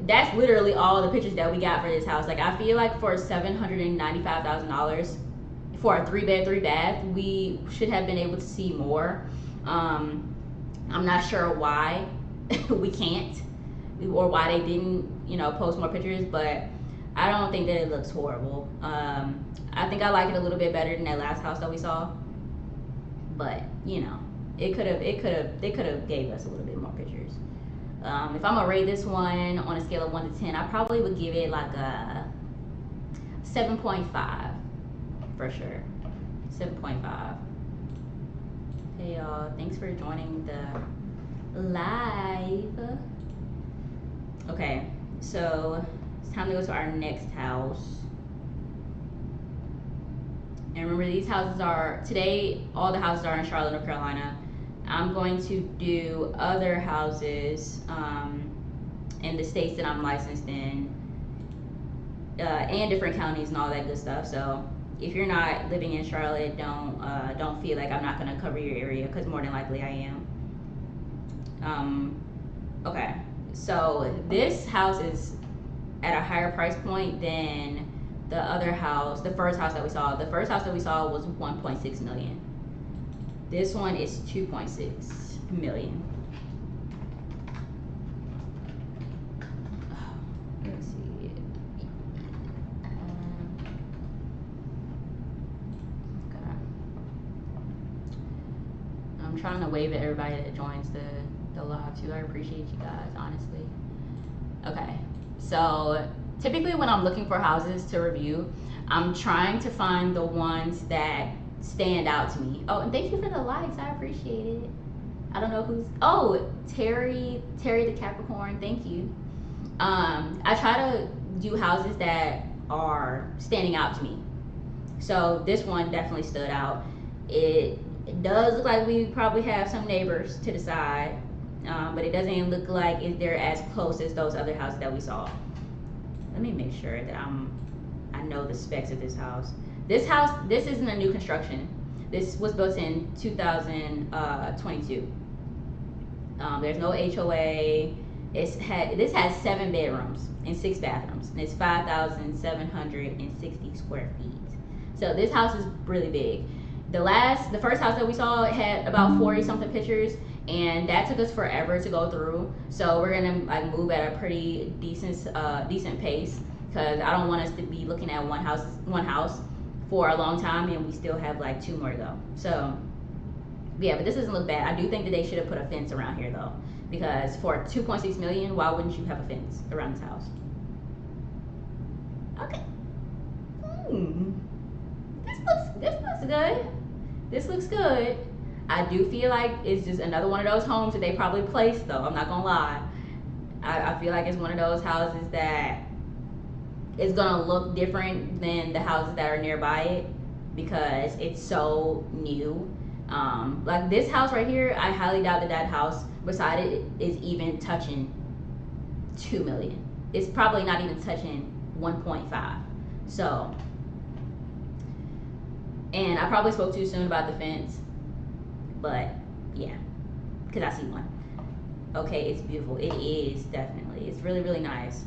that's literally all the pictures that we got for this house. Like, I feel like for $795,000 for a 3-bed, 3-bath, we should have been able to see more. I'm not sure why we can't, or why they didn't, you know, post more pictures, but I don't think that it looks horrible. I think I like it a little bit better than that last house that we saw, but you know, they could have gave us a little bit more pictures. If I'm gonna rate this one on a scale of 1 to 10, I probably would give it like a 7.5 for sure. 7.5. Hey y'all, thanks for joining the live. Okay, so It's time to go to our next house. And remember, these houses are, today, all the houses are in Charlotte, North Carolina. I'm going to do other houses in the states that I'm licensed in, and different counties and all that good stuff. So if you're not living in Charlotte, don't feel like I'm not going to cover your area, because more than likely I am. Okay, so this house is at a higher price point than the other house, the first house that we saw. The first house that we saw was 1.6 million. This one is 2.6 million. Let's see. Okay. I'm trying to wave at everybody that joins the live too. I appreciate you guys, honestly. Okay, so typically when I'm looking for houses to review, I'm trying to find the ones that stand out to me. Oh, and thank you for the likes. I appreciate it. I don't know who's, oh, Terry the Capricorn, thank you. I try to do houses that are standing out to me. So this one definitely stood out. It does look like we probably have some neighbors to the side, but it doesn't look like they're as close as those other houses that we saw. Let me make sure that I know the specs of this house. This isn't a new construction. This was built in 2022. There's no HOA. This has 7 bedrooms and 6 bathrooms, and it's 5,760 square feet. So this house is really big. The first house that we saw had about 40 something pictures, and that took us forever to go through. So we're gonna like move at a pretty decent pace, because I don't want us to be looking at one house for a long time, and we still have like 2 more to go. So yeah, but this doesn't look bad. I do think that they should have put a fence around here though, because for 2.6 million, why wouldn't you have a fence around this house? Okay. This looks good. This looks good. I do feel like it's just another one of those homes that they probably placed though. I'm not gonna lie. I feel like it's one of those houses that is gonna look different than the houses that are nearby it, because it's so new. Like this house right here, I highly doubt that house beside it is even touching 2 million. It's probably not even touching 1.5. So, and I probably spoke too soon about the fence, but yeah, because I see one. Okay, it's beautiful. It is, definitely. It's really, really nice.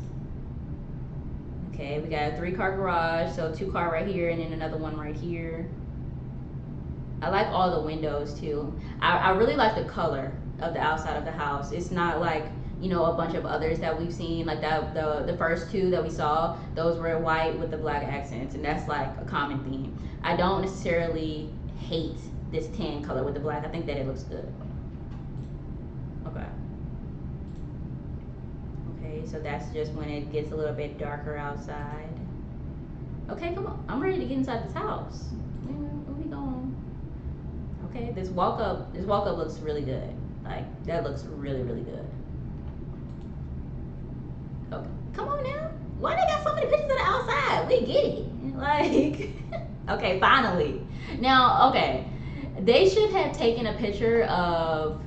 Okay, we got a 3-car garage, so 2-car right here and then another one right here. I like all the windows too. I really like the color of the outside of the house. It's not like, you know, a bunch of others that we've seen, like that the first 2 that we saw, those were white with the black accents, and that's like a common theme. I don't necessarily hate this tan color with the black. I think that it looks good. Okay, so that's just when it gets a little bit darker outside. Okay, come on. I'm ready to get inside this house. Where we going? Okay, this walk up looks really good. Like, that looks really, really good. Okay, come on now. Why they got so many pictures of the outside? We get it. Like, okay, finally. Now, okay, they should have taken a picture of,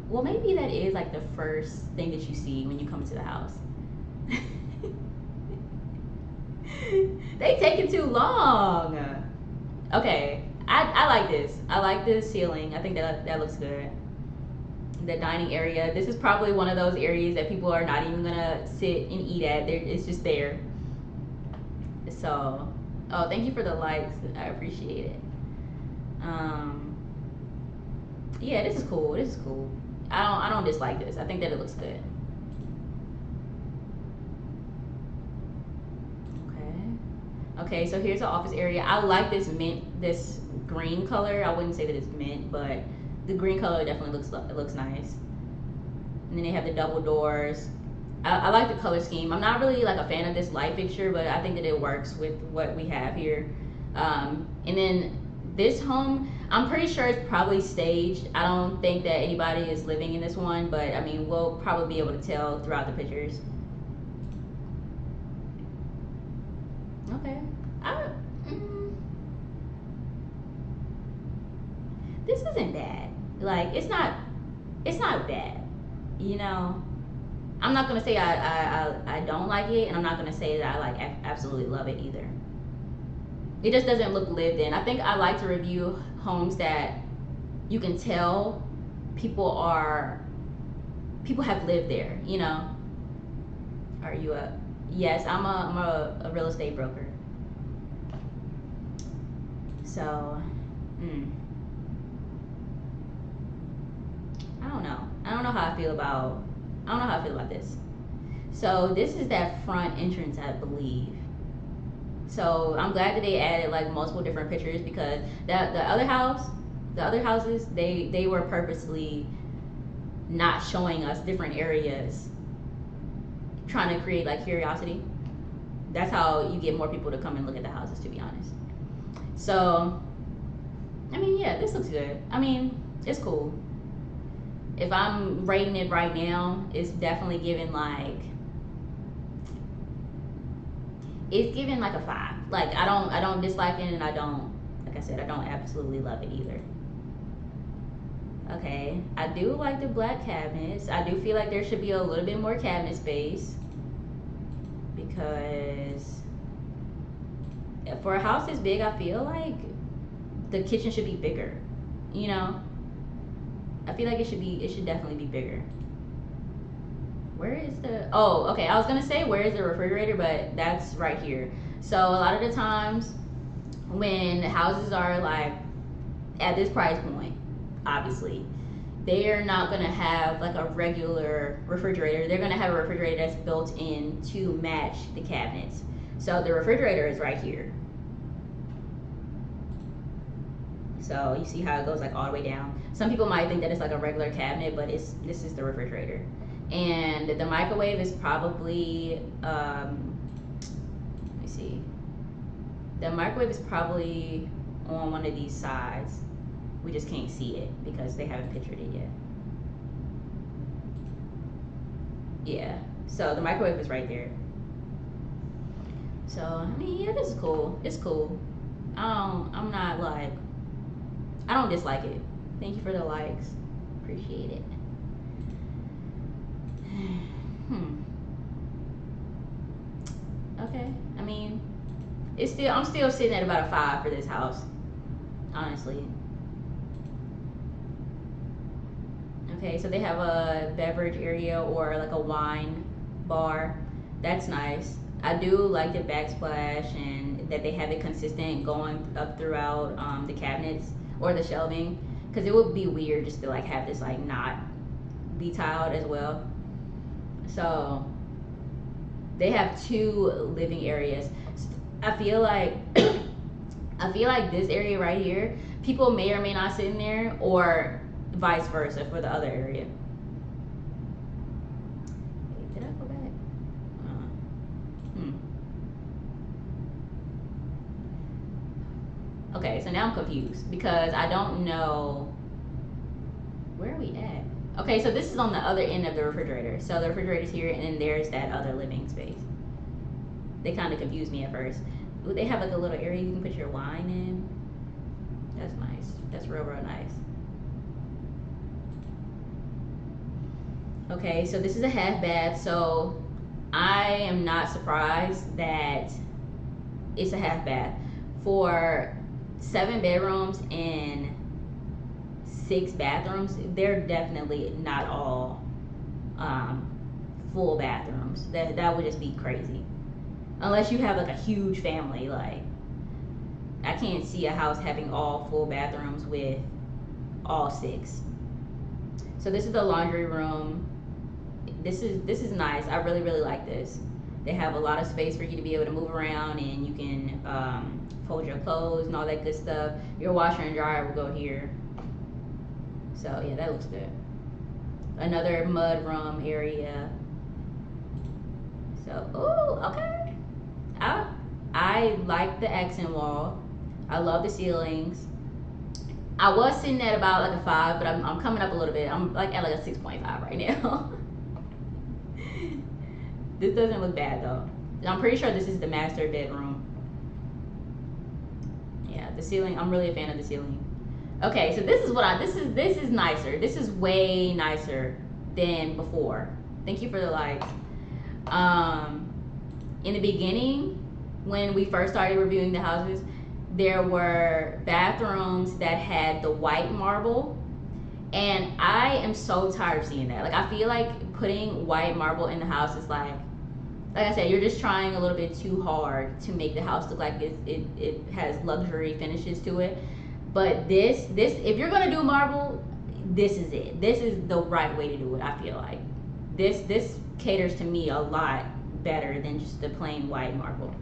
well, maybe that is like the first thing that you see when you come to the house. They taking too long. Okay, I like this. I like this ceiling. I think that looks good. The dining area. This is probably one of those areas that people are not even gonna sit and eat at. It's just there. So, oh, thank you for the likes. I appreciate it. Yeah, this is cool. This is cool. I don't dislike this. I think that it looks good. Okay, so here's the office area. I like this green color. I wouldn't say that it's mint, but the green color definitely looks nice. And then they have the double doors. I like the color scheme. I'm not really like a fan of this light fixture, but I think that it works with what we have here. And then this home, I'm pretty sure it's probably staged. I don't think that anybody is living in this one, but I mean, we'll probably be able to tell throughout the pictures. Okay. Mm, this isn't bad. Like, it's not bad. You know, I'm not gonna say I don't like it, and I'm not gonna say that I like absolutely love it either. It just doesn't look lived in. I think I like to review homes that you can tell people have lived there. You know, are you a? Yes, I'm a real estate broker. So, I don't know. I don't know how I feel about. I don't know how I feel about this. So this is that front entrance, I believe. So I'm glad that they added like multiple different pictures, because the other houses, they were purposely not showing us different areas, trying to create like curiosity. That's how you get more people to come and look at the houses, to be honest. So, I mean, yeah, this looks good. I mean, it's cool. If I'm rating it right now, it's definitely giving like, it's giving like a 5. Like, I don't dislike it, and I don't, like I said, I don't absolutely love it either. Okay, I do like the black cabinets. I do feel like there should be a little bit more cabinet space, because for a house this big, I feel like the kitchen should be bigger. You know, I feel like it should definitely be bigger. Where is the, oh, okay, I was gonna say where is the refrigerator, but that's right here. So a lot of the times when houses are like at this price point, obviously they are not gonna have like a regular refrigerator. They're gonna have a refrigerator that's built in to match the cabinets. So the refrigerator is right here. So you see how it goes like all the way down. Some people might think that it's like a regular cabinet, but this is the refrigerator. And the microwave is probably, let me see. The microwave is probably on one of these sides. We just can't see it because they haven't pictured it yet. Yeah, so the microwave is right there. So, I mean, yeah, this is cool. It's cool. I'm not like, I don't dislike it. Thank you for the likes. Appreciate it. Okay. I mean, I'm still sitting at about a 5 for this house, honestly. Okay, so they have a beverage area or like a wine bar. That's nice. I do like the backsplash and that they have it consistent going up throughout the cabinets or the shelving, because it would be weird just to like have this like not be tiled as well. So they have 2 living areas. I feel like this area right here, people may or may not sit in there, or vice versa for the other area. Wait, did I go back? Okay, so now I'm confused because I don't know, where are we at? Okay, so this is on the other end of the refrigerator. So the refrigerator's here, and then there's that other living space. They kind of confused me at first. Ooh, they have like a little area you can put your wine in. That's nice. That's real nice. Okay, so this is a half bath. So I am not surprised that it's a half bath. For 7 bedrooms and 6 bathrooms, they're definitely not all full bathrooms. That would just be crazy. Unless you have like a huge family, like I can't see a house having all full bathrooms with all 6. So this is the laundry room. This is nice. I really like this. They have a lot of space for you to be able to move around, and you can fold your clothes and all that good stuff. Your washer and dryer will go here. So yeah, that looks good. Another mud room area. So, ooh, okay. I like the accent wall. I love the ceilings. I was sitting at about like a 5, but I'm coming up a little bit. I'm like at like a 6.5 right now. This doesn't look bad though. I'm pretty sure this is the master bedroom. the ceiling. I'm really a fan of the ceiling. Okay, so this is what this is nicer. This is way nicer than before. Thank you for the likes. In the beginning, when we first started reviewing the houses, there were bathrooms that had the white marble, and I am so tired of seeing that. Like, I feel like putting white marble in the house is like I said, you're just trying a little bit too hard to make the house look like it has luxury finishes to it. But this if you're gonna do marble, this is it. This is the right way to do it. I feel like this caters to me a lot better than just the plain white marble.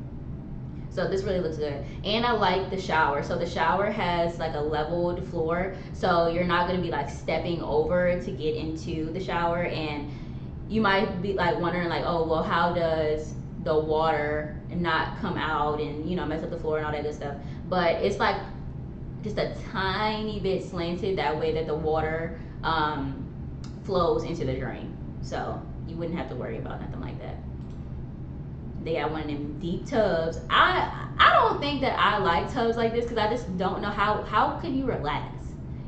So this really looks good. And I like the shower. So the shower has like a leveled floor, so you're not going to be like stepping over to get into the shower. And you might be like wondering like, oh well, how does the water not come out and, you know, mess up the floor and all that good stuff. But it's like just a tiny bit slanted, that way that the water flows into the drain, so you wouldn't have to worry about nothing like that. They got one of them deep tubs. I don't think that I like tubs like this, because I just don't know how could you relax.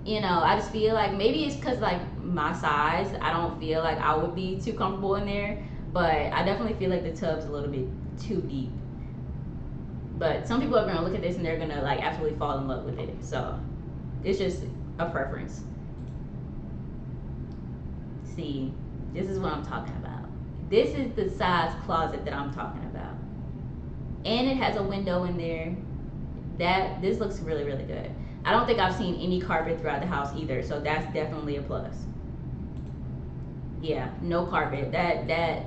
You know, I just feel like maybe it's because like my size, I don't feel like I would be too comfortable in there, but I definitely feel like the tub's a little bit too deep. But some people are gonna look at this and they're gonna like absolutely fall in love with it. So it's just a preference. See, this is what I'm talking about. This is the size closet that I'm talking about. And it has a window in there. This looks really, really good. I don't think I've seen any carpet throughout the house either, so that's definitely a plus. Yeah, no carpet. That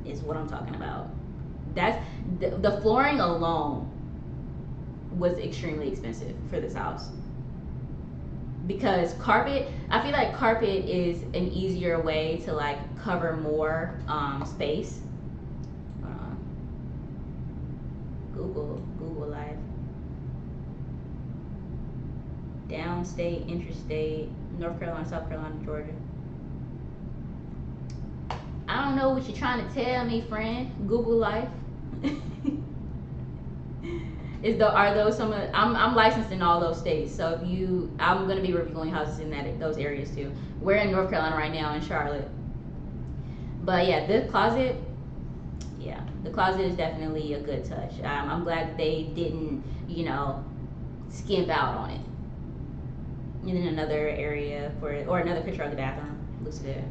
is what I'm talking about. That's the flooring alone was extremely expensive for this house, because carpet, I feel like carpet is an easier way to like cover more space. Google Life. Downstate, interstate, North Carolina, South Carolina, Georgia. I don't know what you're trying to tell me, friend. Google Life. Are those some of? I'm licensed in all those states, so I'm gonna be reviewing houses in those areas too. We're in North Carolina right now, in Charlotte. But yeah, the closet is definitely a good touch. I'm glad that they didn't, you know, skimp out on it. And then another area or another picture of the bathroom. Looks good.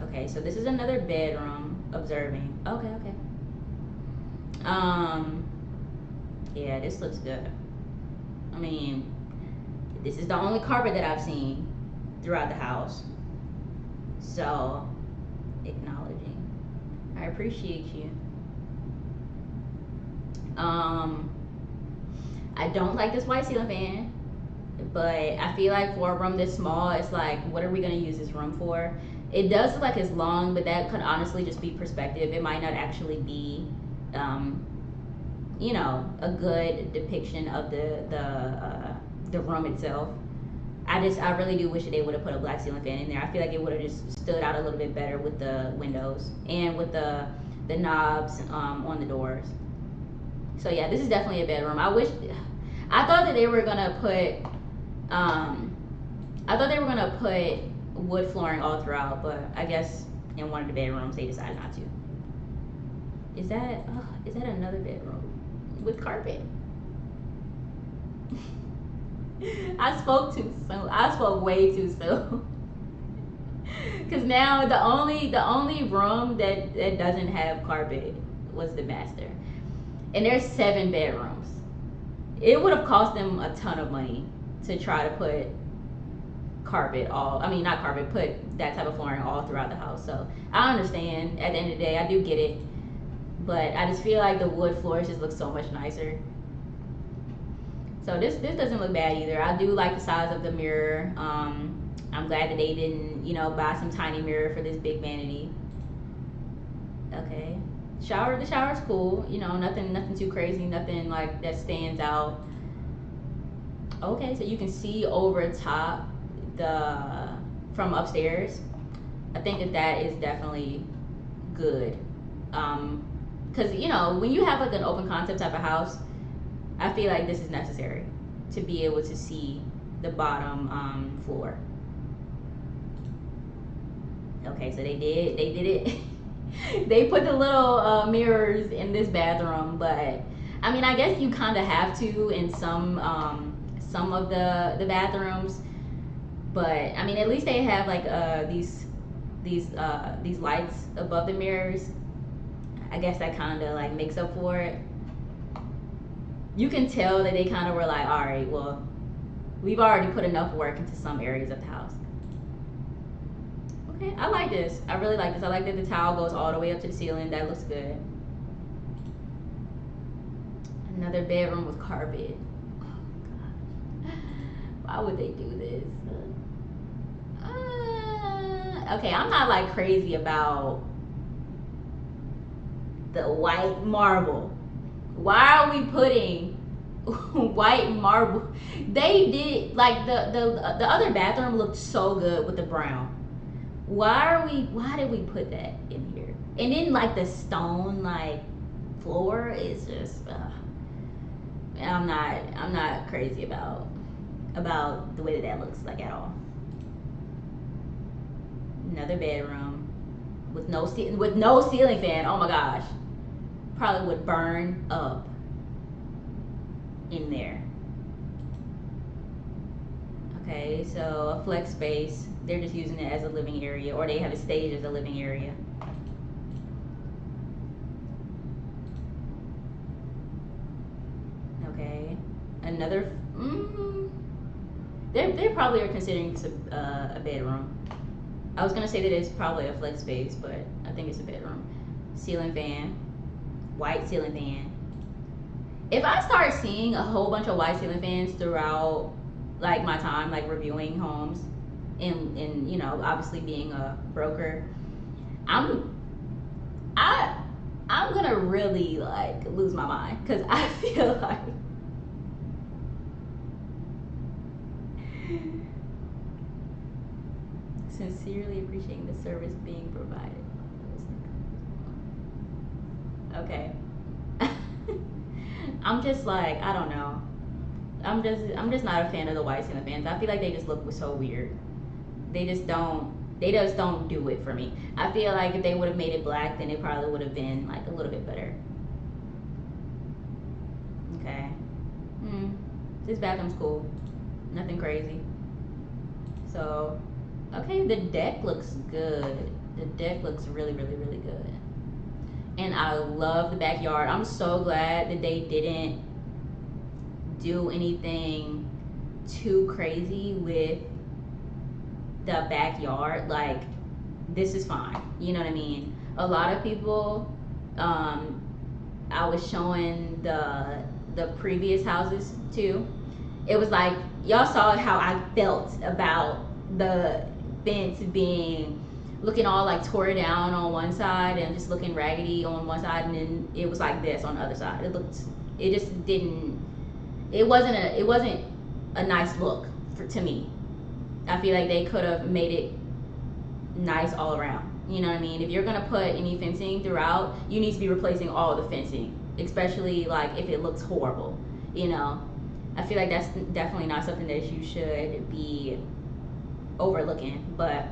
Okay, so this is another bedroom. Observing. Okay. Yeah, this looks good. I mean, this is the only carpet that I've seen throughout the house. So, acknowledging. I appreciate you. I don't like this white ceiling fan, but I feel like for a room this small, it's like, what are we gonna use this room for? It does look like it's long, but that could honestly just be perspective. It might not actually be, you know, a good depiction of the room itself. I really do wish that they would have put a black ceiling fan in there. I feel like it would have just stood out a little bit better with the windows and with the knobs on the doors. So yeah, this is definitely a bedroom. I thought that they were gonna put wood flooring all throughout, but I guess in one of the bedrooms they decided not to. Is that another bedroom with carpet? I spoke too soon. I spoke way too soon. Cause now the only room that doesn't have carpet was the master, and there's 7 bedrooms. It would have cost them a ton of money to try to put put that type of flooring all throughout the house. So I understand. At the end of the day, I do get it, but I just feel like the wood floors just look so much nicer. So this doesn't look bad either. I do like the size of the mirror. I'm glad that they didn't, you know, buy some tiny mirror for this big vanity. Okay, the shower's cool. You know, nothing too crazy, nothing like that stands out. Okay, so you can see over top from upstairs. I think that is definitely good. Because you know, when you have like an open concept type of house, I feel like this is necessary to be able to see the bottom floor. Okay, so they did it. They put the little mirrors in this bathroom, but I mean, I guess you kind of have to in some of the bathrooms. But I mean, at least they have like these lights above the mirrors. I guess that kind of like makes up for it. You can tell that they kind of were like, all right, well, we've already put enough work into some areas of the house. Okay, I like this. I really like this. I like that the towel goes all the way up to the ceiling. That looks good. Another bedroom with carpet. Oh, gosh. Why would they do this? Okay, I'm not like crazy about the white marble. Why are we putting white marble? They did like the other bathroom looked so good with the brown. Why did we put that in here? And then like the stone like floor is just I'm not crazy about the way that looks like at all. Another bedroom with no ceiling fan. Oh my gosh, probably would burn up in there. Okay, so a flex space. They're just using it as a living area, or they have it staged as a living area. Okay, another. They probably are considering this a bedroom. I was gonna say that it's probably a flex space, but I think it's a bedroom. Ceiling fan, white ceiling fan. If I start seeing a whole bunch of white ceiling fans throughout like my time like reviewing homes and you know, obviously being a broker, I'm gonna really like lose my mind, because I feel like sincerely appreciating the service being provided. Okay. I'm just like, I don't know. I'm just not a fan of the white ceiling fans. I feel like they just look so weird. They just don't do it for me. I feel like if they would have made it black, then it probably would have been like a little bit better. Okay. This bathroom's cool. Nothing crazy. So, okay, the deck looks good. The deck looks really, really, really good. And I love the backyard. I'm so glad that they didn't do anything too crazy with the backyard. Like, this is fine. You know what I mean? A lot of people, I was showing the previous houses too. It was like, y'all saw how I felt about the fence being looking all like tore down on one side and just looking raggedy on one side, and then it was like this on the other side. It wasn't a nice look to me. I feel like they could have made it nice all around. You know what I mean? If you're gonna put any fencing throughout, you need to be replacing all the fencing, especially like if it looks horrible. You know, I feel like that's definitely not something that you should be overlooking. But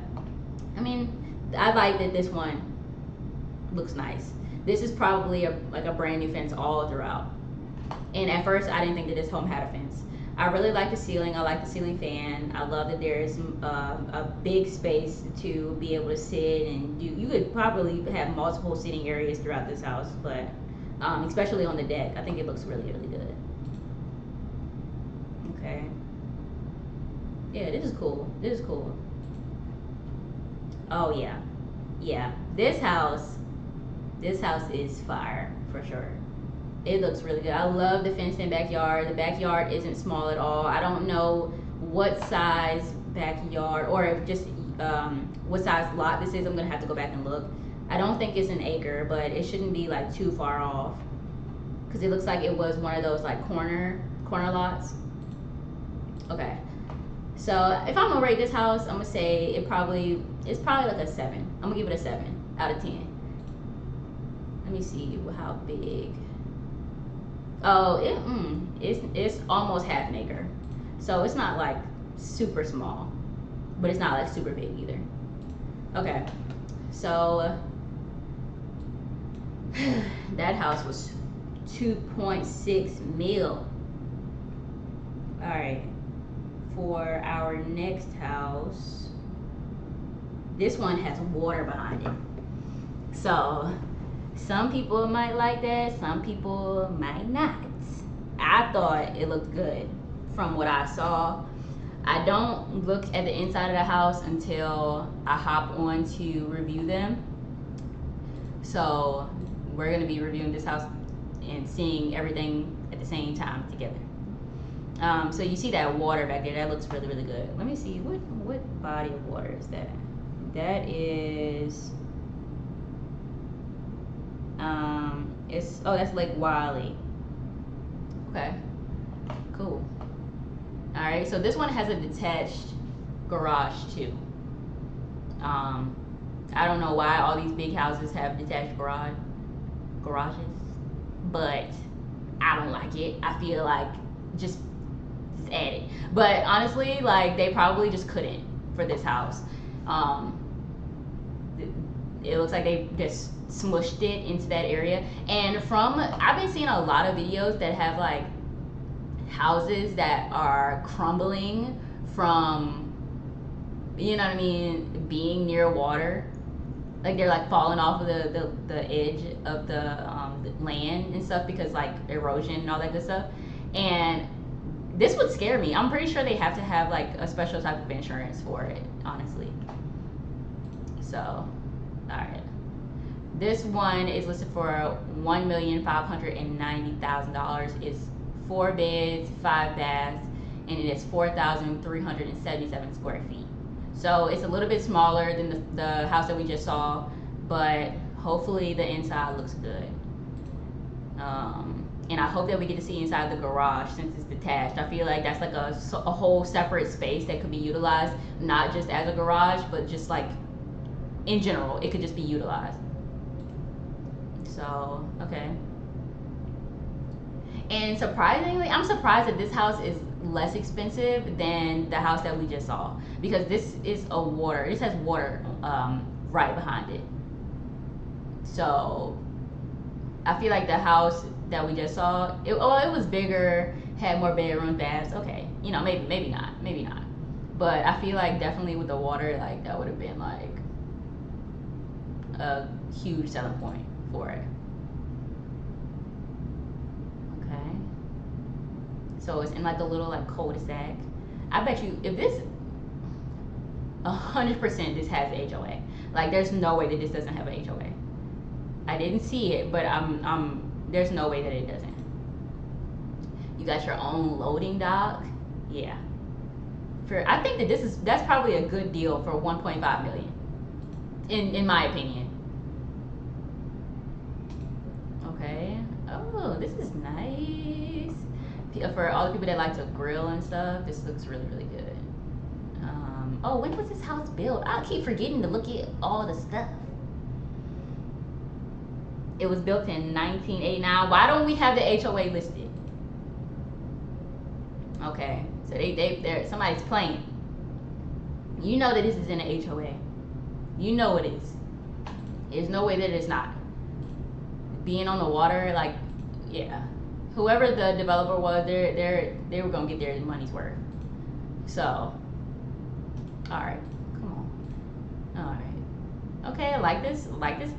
I mean, I like that this one looks nice. This is probably like a brand new fence all throughout. And at first, I didn't think that this home had a fence. I really like the ceiling. I like the ceiling fan. I love that there's a big space to be able to sit and do. You could probably have multiple sitting areas throughout this house, but especially on the deck, I think it looks really, really good. Okay. Yeah, this is cool. This is cool. Oh yeah, yeah. This house is fire for sure. It looks really good. I love the fenced in backyard. The backyard isn't small at all. I don't know what size backyard, or if just what size lot this is. I'm gonna have to go back and look. I don't think it's an acre, but it shouldn't be like too far off, because it looks like it was one of those like corner lots. Okay. So if I'm gonna rate this house, I'm gonna say it's probably like a 7. I'm gonna give it a 7 out of 10. Let me see how big. Oh, it's almost half an acre, so it's not like super small, but it's not like super big either. Okay, so that house was 2.6 mil. All right, for our next house, this one has water behind it. So some people might like that, some people might not. I thought it looked good from what I saw. I don't look at the inside of the house until I hop on to review them. So we're gonna be reviewing this house and seeing everything at the same time together. So you see that water back there, that looks really, really good. Let me see, what body of water is that? That is, that's Lake Wiley. Okay, cool. All right, so this one has a detached garage too. I don't know why all these big houses have detached garages, but I don't like it. I feel like just add it. But honestly, like they probably just couldn't for this house. It looks like they just smushed it into that area. And I've been seeing a lot of videos that have like houses that are crumbling from, you know what I mean, being near water. Like they're like falling off of the edge of the land and stuff because like erosion and all that good stuff. And this would scare me. I'm pretty sure they have to have like a special type of insurance for it, honestly. So, all right. This one is listed for $1,590,000. It's 4 beds, 5 baths, and it is 4,377 square feet. So it's a little bit smaller than the house that we just saw, but hopefully the inside looks good. And I hope that we get to see inside the garage since it's detached. I feel like that's like a whole separate space that could be utilized, not just as a garage, but just like in general, it could just be utilized. So, okay. And surprisingly, I'm surprised that this house is less expensive than the house that we just saw because this has water right behind it. So I feel like the house that we just saw, it was bigger, had more bedrooms, baths. Okay, you know, maybe not. But I feel like definitely with the water, like that would have been like a huge selling point for it. Okay. So it's in like a little like cul-de-sac. I bet you if this 100% this has HOA. Like there's no way that this doesn't have an HOA. I didn't see it, but there's no way that it doesn't. You got your own loading dock. Yeah. I think that that's probably a good deal for 1.5 million. In my opinion. Okay. Oh, this is nice. For all the people that like to grill and stuff, this looks really, really good. Oh, when was this house built? I keep forgetting to look at all the stuff. It was built in 1989. Why don't we have the HOA listed? Okay, so somebody's playing. You know that this is in the HOA. You know it is. There's no way that it's not. Being on the water, like, yeah. Whoever the developer was, they were gonna get their money's worth. So, all right, come on. All right. Okay, I like this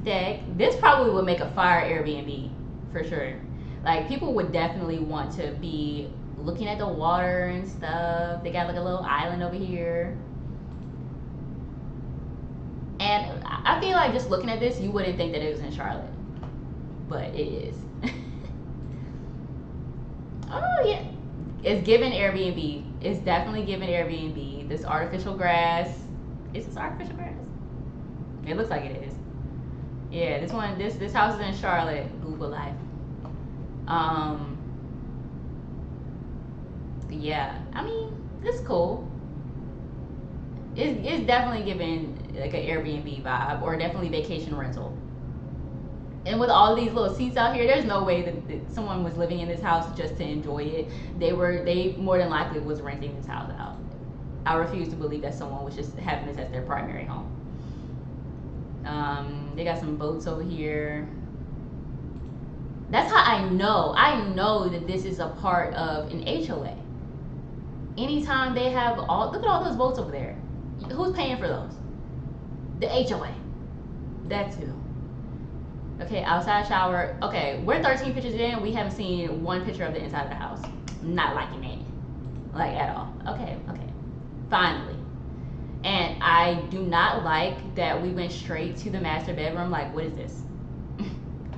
deck. This probably would make a fire Airbnb for sure. Like people would definitely want to be looking at the water and stuff. They got like a little island over here. And I feel like just looking at this, you wouldn't think that it was in Charlotte. But it is. Oh yeah. It's giving Airbnb. It's definitely giving Airbnb. This artificial grass. Is this artificial grass? It looks like it is. Yeah, this house is in Charlotte, Google Life. Yeah, I mean, it's cool. It's definitely giving like an Airbnb vibe or definitely vacation rental. And with all these little seats out here, there's no way that someone was living in this house just to enjoy it. They more than likely was renting this house out. I refuse to believe that someone was just having this as their primary home. They got some boats over here. That's how I know that this is a part of an HOA. Anytime they have look at all those boats over there. Who's paying for those? The HOA. That's who. Okay, outside shower. Okay, we're 13 pictures in. We haven't seen one picture of the inside of the house. Not liking it. Like, at all. Okay. Finally. And I do not like that we went straight to the master bedroom. Like, what is this?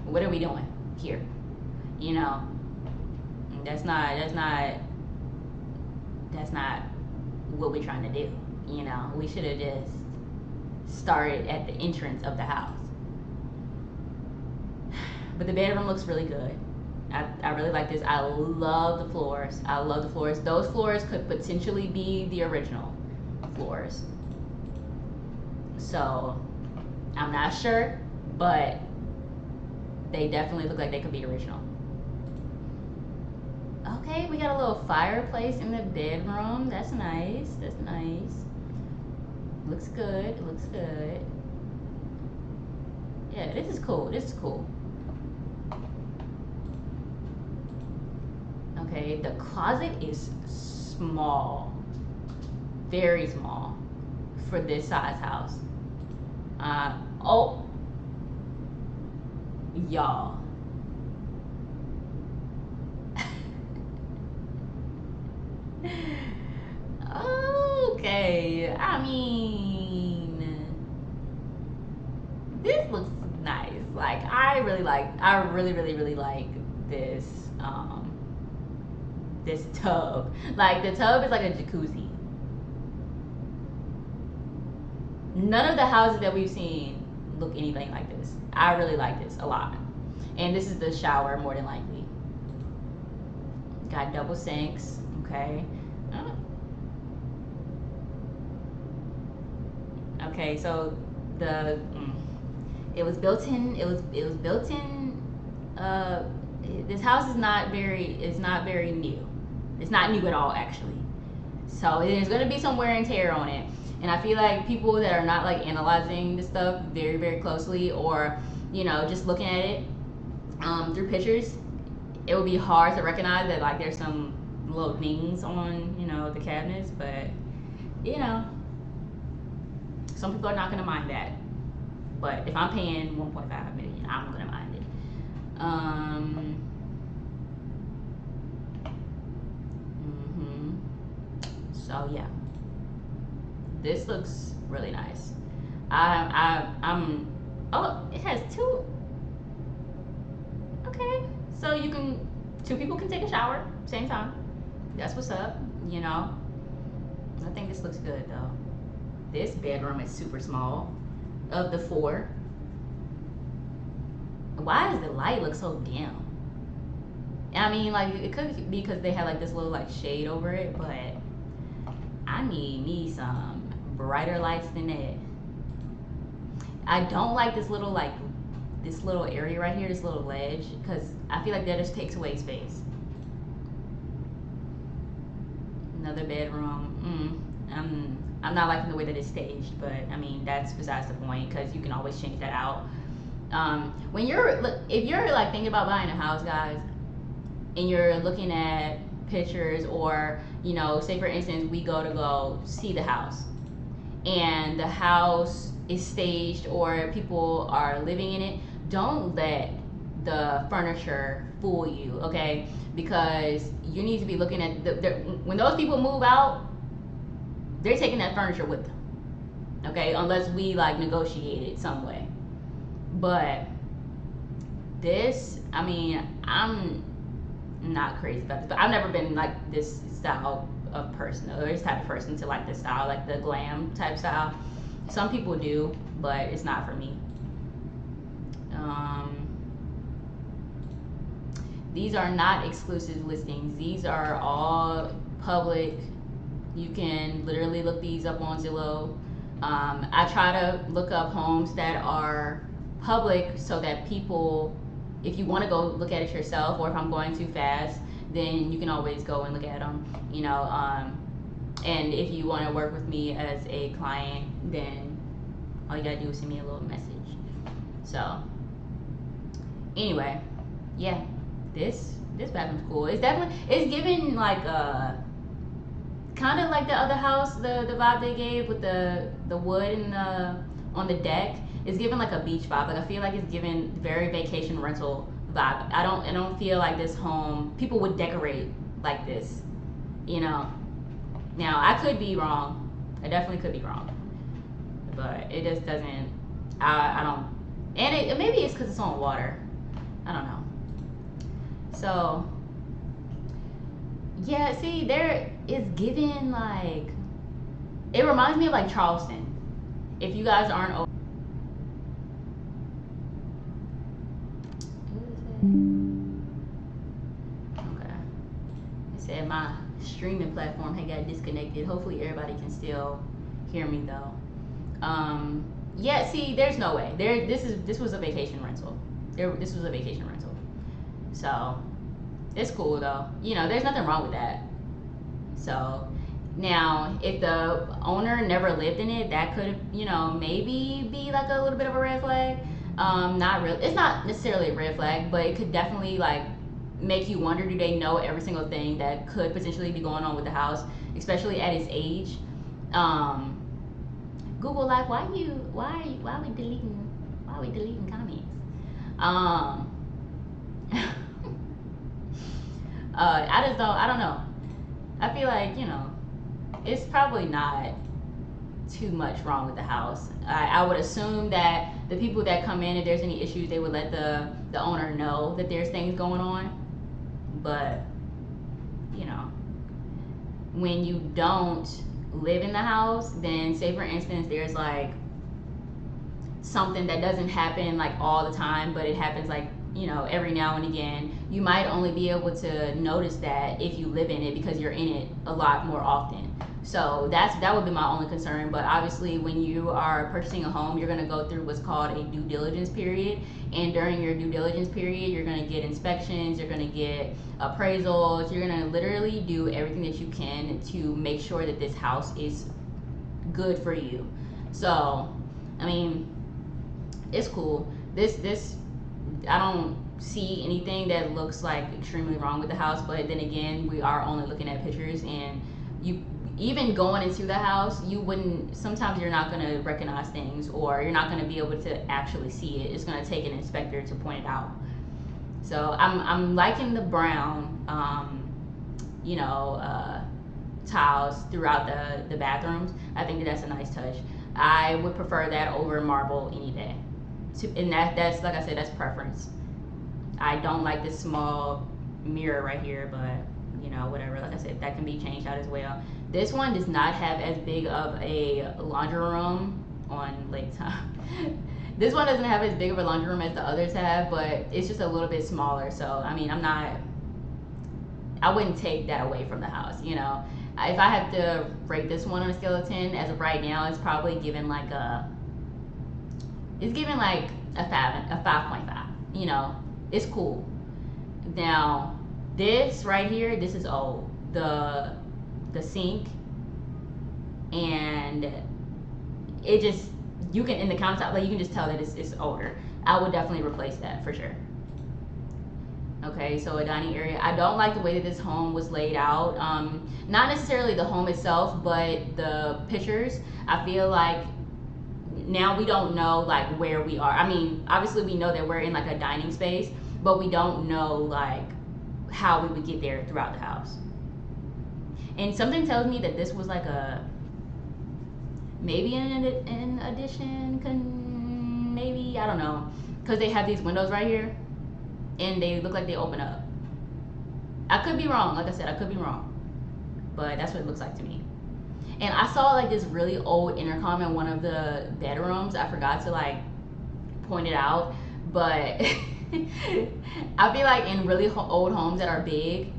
What are we doing here? You know, that's not what we're trying to do. You know, we should have just started at the entrance of the house. But the bedroom looks really good. I really like this. I love the floors. Those floors could potentially be the original floors. So I'm not sure, but they definitely look like they could be original. Okay, we got a little fireplace in the bedroom. That's nice. Looks good. Yeah, this is cool. Okay, the closet is small. Very small for this size house. Oh, y'all. Okay, I mean, this looks nice. Like, I really like this this tub. Like, the tub is like a jacuzzi. None of the houses that we've seen look anything like this. I really like this a lot. And this is the shower, more than likely. Got double sinks. Okay. Okay, so it was built in. This house is not very new. It's not new at all, actually. So there's gonna be some wear and tear on it. And I feel like people that are not like analyzing this stuff very, very closely, or, you know, just looking at it through pictures, it would be hard to recognize that like there's some little dings on, you know, the cabinets. But, you know, some people are not gonna mind that. But if I'm paying $1.5 million, I'm gonna mind it. So yeah, this looks really nice. Oh, it has two. Okay, so two people can take a shower same time. That's what's up, you know. I think this looks good though. This bedroom is super small. Of the four, why does the light look so dim? I mean, like, it could be because they have like this little like shade over it, but I need me some brighter lights than that. I don't like this little area right here, this little ledge, because I feel like that just takes away space. Another bedroom. I'm not liking the way that it's staged, but I mean, that's besides the point, because you can always change that out. If you're like thinking about buying a house, guys, and you're looking at pictures, or, you know, say for instance we go see the house, and the house is staged or people are living in it, don't let the furniture fool you, okay? Because you need to be looking at when those people move out, they're taking that furniture with them, okay? Unless we like negotiate it some way. But this, I mean, I'm not crazy about this, but I've never been like this style of person, or this type of person to like this style, like the glam type style. Some people do, but it's not for me. These are not exclusive listings. These are all public. You can literally look these up on Zillow. I try to look up homes that are public so that people, if you want to go look at it yourself, or if I'm going too fast, then you can always go and look at them, you know. And if you want to work with me as a client, then all you gotta do is send me a little message. So anyway, yeah, this bathroom's cool. It's giving like kind of like the other house, the vibe they gave with the wood and on the deck. It's giving like a beach vibe. Like I feel like it's giving very vacation rental vibe. I don't feel like this home people would decorate like this, you know. Now I could be wrong. I definitely could be wrong, but it just doesn't. I don't. And maybe it's because it's on water. I don't know. So yeah, see, there is giving like, it reminds me of like Charleston. If you guys aren't over, okay. It said my streaming platform had got disconnected. Hopefully everybody can still hear me though. Yeah, see, there's no way. This was a vacation rental. This was a vacation rental. So it's cool though. You know, there's nothing wrong with that. So now, if the owner never lived in it, that could, you know, maybe be like a little bit of a red flag. Not really. It's not necessarily a red flag, but it could definitely like make you wonder: do they know every single thing that could potentially be going on with the house, especially at its age? Google, like, why are we deleting comments? I don't know. I feel like, you know, it's probably not too much wrong with the house. I would assume that the people that come in, if there's any issues, they would let the owner know that there's things going on. But, you know, when you don't live in the house, then say for instance there's like something that doesn't happen like all the time, but it happens like, you know, every now and again, you might only be able to notice that if you live in it because you're in it a lot more often. So that would be my only concern. But obviously when you are purchasing a home, you're going to go through what's called a due diligence period, and during your due diligence period you're going to get inspections, you're going to get appraisals, you're going to literally do everything that you can to make sure that this house is good for you. So I mean, it's cool. This I don't see anything that looks like extremely wrong with the house, but then again, we are only looking at pictures, and you, even going into the house, you wouldn't, sometimes you're not going to recognize things, or you're not going to be able to actually see it. It's going to take an inspector to point it out. So I'm liking the brown you know, tiles throughout the bathrooms. I think that's a nice touch. I would prefer that over marble any day. And that's like I said, that's preference. I don't like this small mirror right here, but you know, whatever. Like I said, that can be changed out as well. This one does not have as big of a laundry room on Lake Time. This one doesn't have as big of a laundry room as the others have, but it's just a little bit smaller. So I mean, I wouldn't take that away from the house, you know. If I had to rate this one on a scale of 10, as of right now, it's probably given like a 5.5. You know, it's cool. Now, this right here, this is old. The sink, and it just, you can, in the countertop, like you can just tell that it's older. I would definitely replace that for sure. Okay, so a dining area. I don't like the way that this home was laid out. Not necessarily the home itself, but the pictures. I feel like now we don't know like where we are. I mean, obviously we know that we're in like a dining space, but we don't know like how we would get there throughout the house. And something tells me that this was like maybe an addition, maybe, I don't know, because they have these windows right here and they look like they open up. I could be wrong. Like I said, I could be wrong, but that's what it looks like to me. And I saw like this really old intercom in one of the bedrooms. I forgot to like point it out, but I feel like in really old homes that are big,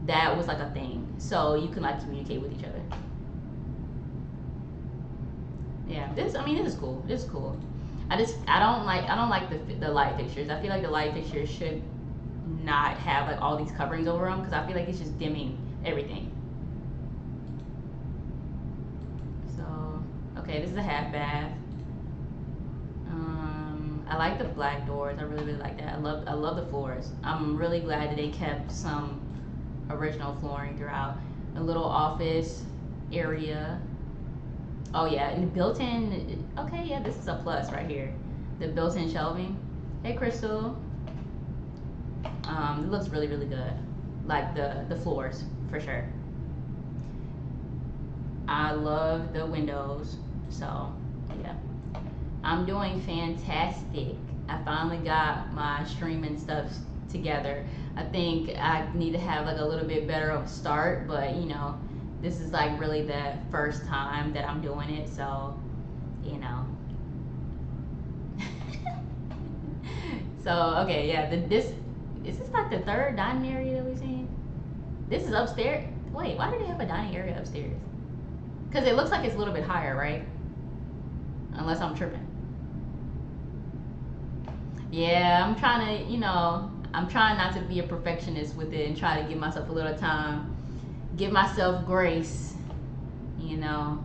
that was like a thing. So you can like communicate with each other. Yeah, this is cool. This is cool. I don't like the light fixtures. I feel like the light fixtures should not have like all these coverings over them because I feel like it's just dimming everything. So okay, this is a half bath. I like the black doors. I really like that. I love the floors. I'm really glad that they kept some original flooring throughout. A little office area. Oh yeah, and built-in. Okay, yeah, this is a plus right here. The built-in shelving. Hey, Crystal. It looks really good. Like the floors for sure. I love the windows. So yeah. I'm doing fantastic. I finally got my streaming stuff together. I think I need to have like a little bit better of a start, but you know, this is like really the first time that I'm doing it, so you know. So okay, yeah, this is this like the third dining area that we've seen? This is upstairs. Wait, why do they have a dining area upstairs? Because it looks like it's a little bit higher, right? Unless I'm tripping. Yeah, I'm trying to, you know, I'm trying not to be a perfectionist with it and try to give myself a little time, give myself grace, you know.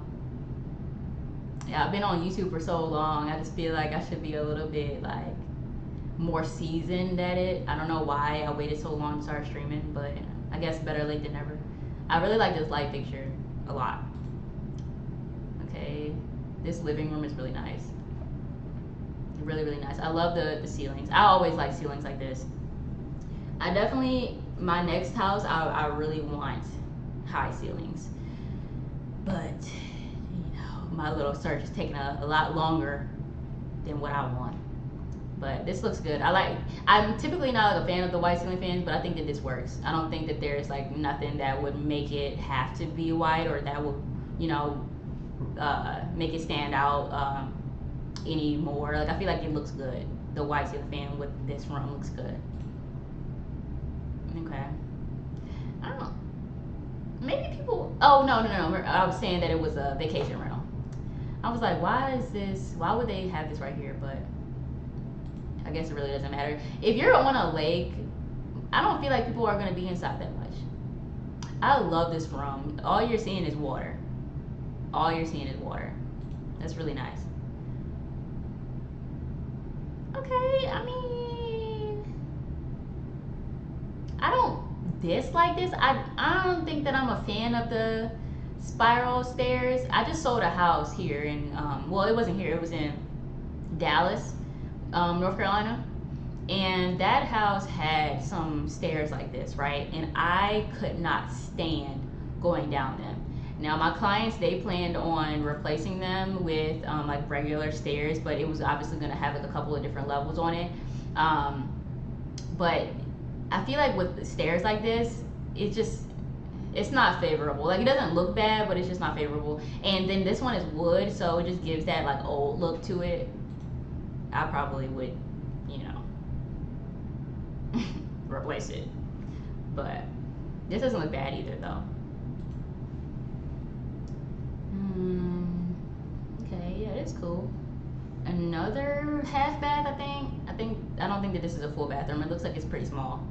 Yeah, I've been on YouTube for so long. I just feel like I should be a little bit like more seasoned at it. I don't know why I waited so long to start streaming, but I guess better late than never. I really like this light fixture a lot. Okay, this living room is really nice. Really nice. I love the ceilings. I always like ceilings like this. I definitely, my next house, I really want high ceilings, but you know, my little search is taking a lot longer than what I want. But this looks good. I'm typically not like a fan of the white ceiling fans, but I think that this works. I don't think that there's like nothing that would make it have to be white or that would, you know, make it stand out anymore. Like I feel like it looks good. The white ceiling fan with this room looks good. Okay. I don't know. Maybe people. Oh no. I was saying that it was a vacation rental. I was like, why is this? Why would they have this right here? But I guess it really doesn't matter. If you're on a lake, I don't feel like people are gonna be inside that much. I love this room. All you're seeing is water. All you're seeing is water. That's really nice. Okay, I mean, I don't dislike this. I don't think that I'm a fan of the spiral stairs. I just sold a house here in, well, it wasn't here. It was in Dallas, North Carolina. And that house had some stairs like this, right? And I could not stand going down them. Now my clients, they planned on replacing them with like regular stairs, but it was obviously going to have like a couple of different levels on it. But I feel like with stairs like this, it's not favorable. Like it doesn't look bad, but it's just not favorable. And then this one is wood, so it just gives that like old look to it. I probably would, you know, replace it. But this doesn't look bad either though. Okay, yeah, it's cool. Another half bath, I don't think that this is a full bathroom. It looks like it's pretty small.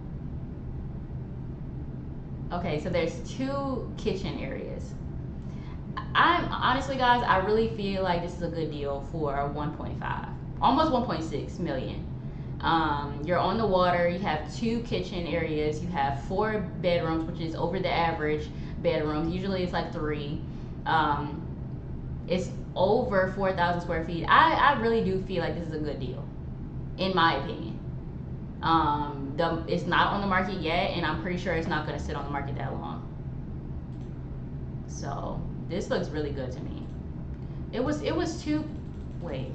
Okay, so there's 2 kitchen areas. I'm honestly, guys, I really feel like this is a good deal for 1.5, almost 1.6 million. You're on the water. You have 2 kitchen areas. You have 4 bedrooms, which is over the average bedrooms. Usually it's like 3. It's over 4,000 square feet. I really do feel like this is a good deal, in my opinion. It's not on the market yet, and I'm pretty sure it's not going to sit on the market that long. So this looks really good to me. It was 2. Wait.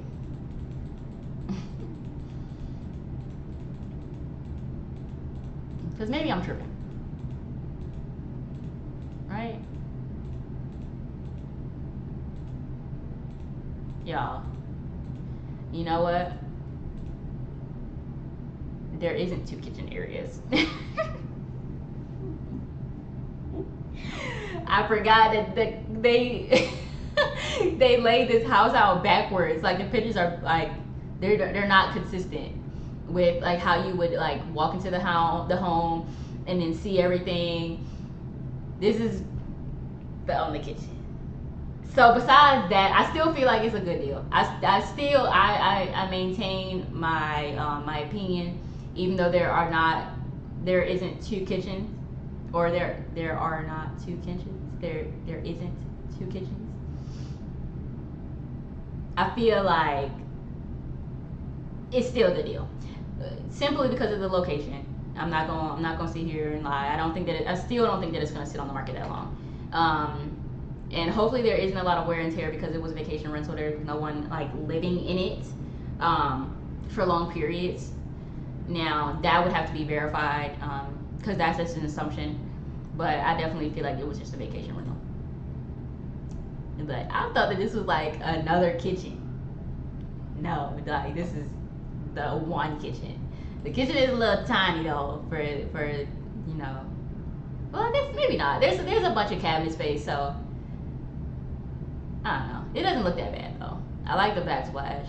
Because maybe I'm tripping. Right? Y'all, you know what? There isn't 2 kitchen areas. I forgot that they they laid this house out backwards. Like the pictures are like they're not consistent with like how you would like walk into the home and then see everything. This is the only kitchen. So besides that, I still feel like it's a good deal. I maintain my my opinion, even though there isn't two kitchens, or there are not two kitchens. There isn't two kitchens. I feel like it's still a good deal, simply because of the location. I'm not gonna sit here and lie. I still don't think that it's gonna sit on the market that long. And hopefully there isn't a lot of wear and tear because it was a vacation rental. There's no one like living in it for long periods. Now that would have to be verified because that's just an assumption. But I definitely feel like it was just a vacation rental. But I thought that this was like another kitchen. No, like this is the one kitchen. The kitchen is a little tiny though for you know. Well, I guess maybe not. There's a bunch of cabinet space, so I don't know. It doesn't look that bad though. I like the backsplash.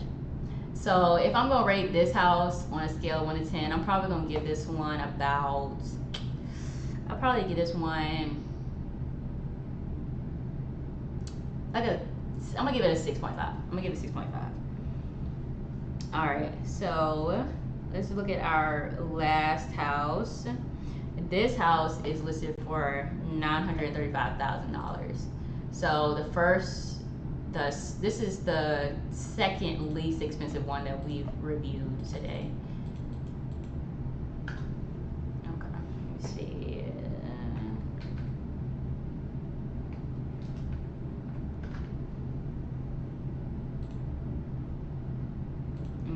So if I'm gonna rate this house on a scale of 1 to 10, I'm probably gonna give this one about. I'll probably give this one like a. I'm gonna give it a 6.5. I'm gonna give it 6.5. All right, so let's look at our last house. This house is listed for $935,000. So this is the second least expensive one that we've reviewed today. Okay, let me see.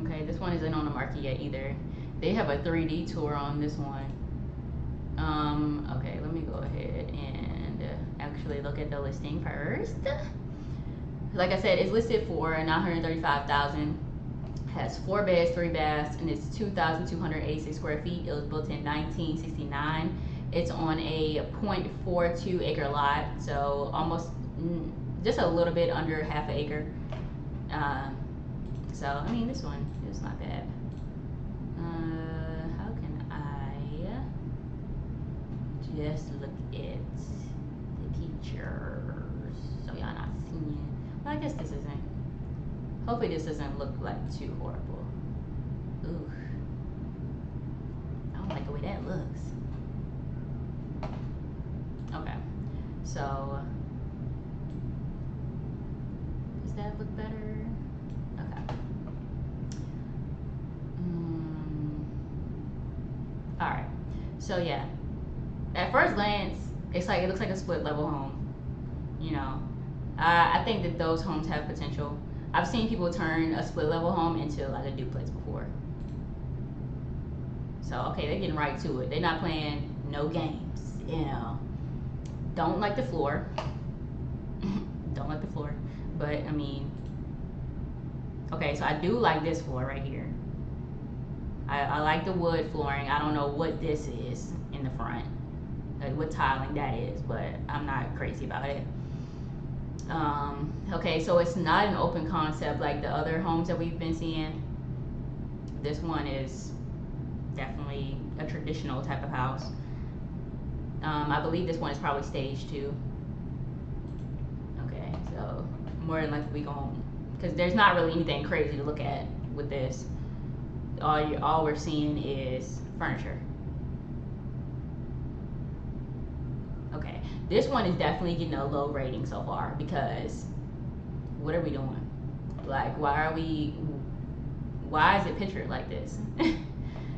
Okay, this one isn't on the market yet either. They have a 3D tour on this one. Okay, let me go ahead and actually look at the listing first. Like I said, it's listed for $935,000. Has 4 beds, 3 baths, and it's 2,286 square feet. It was built in 1969. It's on a 0.42 acre lot, so almost just a little bit under half an acre. So I mean, this one is not bad. How can I just look at the pictures so y'all not seeing it? Well, I guess this isn't. Hopefully this doesn't look like too horrible. Ooh, I don't like the way that looks. Okay, so does that look better? Okay. All right. So yeah, at first glance, it looks like a split level home. You know, I think that those homes have potential. I've seen people turn a split level home into like a duplex before. So okay, they're getting right to it. They're not playing no games. You know, don't like the floor. Don't like the floor. But I mean, okay, so I do like this floor right here. I like the wood flooring. I don't know what this is in the front, like what tiling that is, but I'm not crazy about it. Okay, so it's not an open concept like the other homes that we've been seeing. This one is definitely a traditional type of house. I believe this one is probably stage 2. Okay, so more than likely we gon' because there's not really anything crazy to look at with this. All we're seeing is furniture. Okay, this one is definitely getting a low rating so far because what are we doing? Like, why is it pictured like this?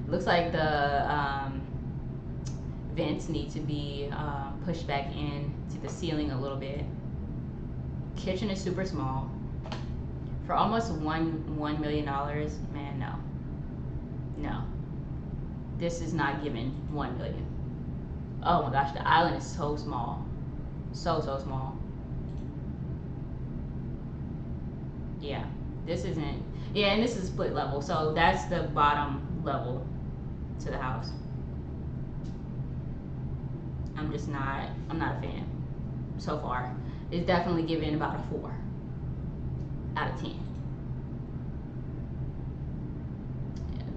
Looks like the vents need to be pushed back in to the ceiling a little bit. Kitchen is super small. For almost $1 million, man, no. This is not giving $1 million. Oh my gosh, the island is so small. So small. Yeah, this isn't. Yeah, and this is split level, so that's the bottom level to the house. I'm not a fan so far. It's definitely giving about a 4 out of 10.